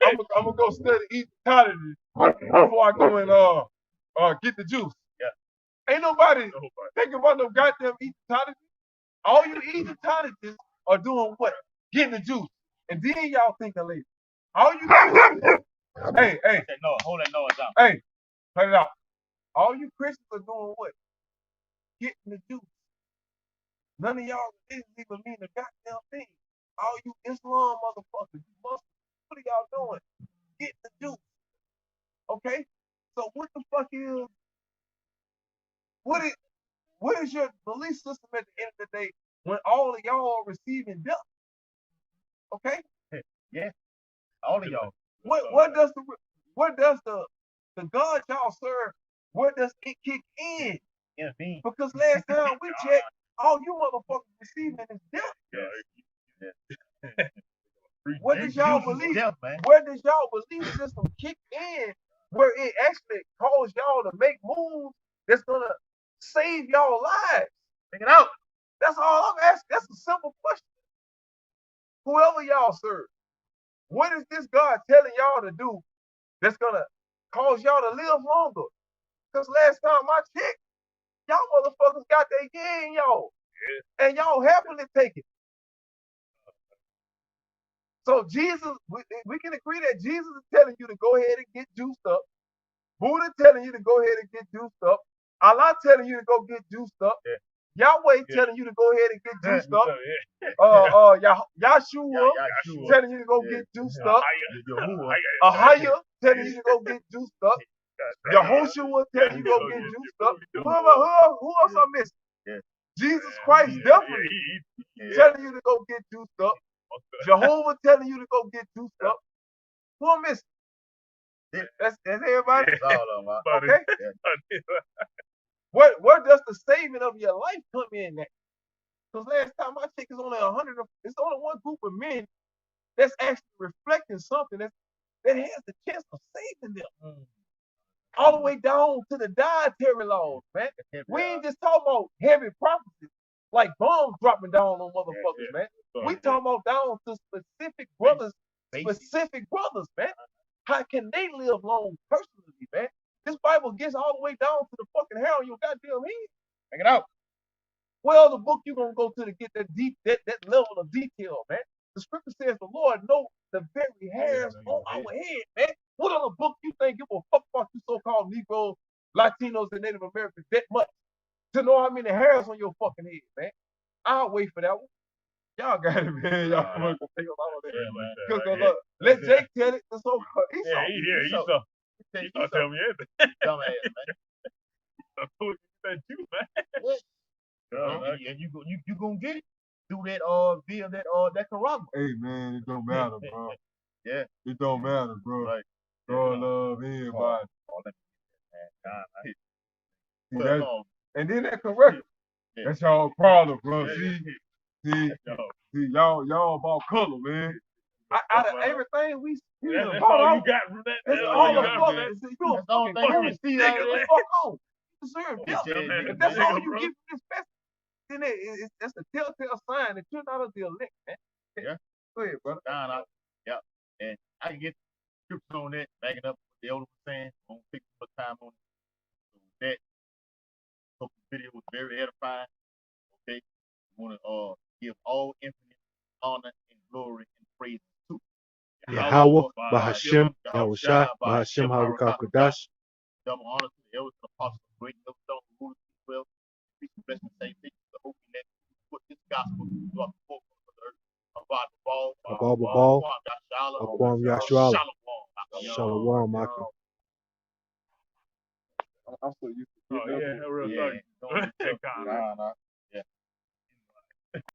I'm gonna go study eating cottages before I go and get the juice. Yeah. Ain't nobody thinking about no goddamn eating cottages. All you eating cottages are doing what? Getting the juice. And then y'all thinking later. All you Hey. No, hold that noise down. Hey, cut it out. All you Christians are doing what? Getting the juice. None of y'all didn't even mean the goddamn thing. All you Islam motherfuckers, you Muslims, what are y'all doing? Getting the juice. Okay? So what the fuck is what is your belief system at the end of the day when all of y'all are receiving death? Okay? Yeah. All of y'all. What does the God y'all serve, where does it kick in? Yeah, because last time we checked, all you motherfuckers receiving is death. What does y'all believe? Where does y'all belief system kick in where it actually calls y'all to make moves that's gonna save y'all lives? Take it out. That's all I'm asking. That's a simple question. Whoever y'all serve, what is this God telling y'all to do that's gonna cause y'all to live longer? Because last time I checked, y'all motherfuckers got that yeah in y'all. And y'all happily take it. So Jesus, we can agree that Jesus is telling you to go ahead and get juiced up. Buddha telling you to go ahead and get juiced up. Allah telling you to go get juiced up. Yahweh telling you to go ahead and get juiced up. Yahshua telling you to go get juiced up. Ahaya telling you to go get juiced up. Yahushua telling you to go get juiced up. Who else I missing? Jesus Christ definitely telling you to go get juiced up. Jehovah telling you to go get juiced up. Who am I missing? That's everybody. That's all of them. Okay. Where does the saving of your life come in at? Because last time I checked, it's only one group of men that's actually reflecting something that has the chance of saving them. All the way down to the dietary laws, man. We ain't just talking about heavy prophecies like bombs dropping down on motherfuckers, man. We talking about down to specific brothers, man. How can they live long personally, man? This Bible gets all the way down to the fucking hair on your goddamn head. Check it out. What other book you gonna go to get that level of detail, man? The scripture says the Lord knows the very hairs on our head, man. What other book you think it will fuck you so-called Negroes, Latinos, and Native Americans that much to know how many hairs on your fucking head, man? I'll wait for that one. Y'all got it, man. Y'all come on, take all that. Let Jake tell it. The so-called Esau. Esau tell me everything. Dumbass, man. I told you that juice, man. And you gonna get it through that via that Quran. Hey man, it don't matter, bro. Yeah. It don't matter, bro. Right. God love everybody. See, Well, that, and then that correct. Yeah. That's y'all problem, bro. Yeah, See, y'all about color, man. Out of everything we That's about, all you got from that. that's That's all you the got fuck. from that. You That's a the only fucking thing you coon. see out of The that. fuck on. You deserve Yeah, death. yeah, If that's yeah, all you bro. get from this festival, then that's a telltale sign that you're not of the elect, man. Yeah. Go ahead, brother. Yeah. And I can get scriptures on that, backing up what the elder was saying. I won't take too much time on it. So that hope the video was very edifying. Okay. We want to give all infinite honor and glory and praise to Yahweh, Bahashem, Yahushua, Bahashem, Harakakadash. Double honor to the elders and apostles, great millstone, rulers, well, peace and blessing, say things to hope in that put this gospel throughout the four corners of the earth. About the ball, Akwam Yashala, Shalom. Shalom, Maka. I'm so used to Oh, yeah, real Yeah. sorry. Nah.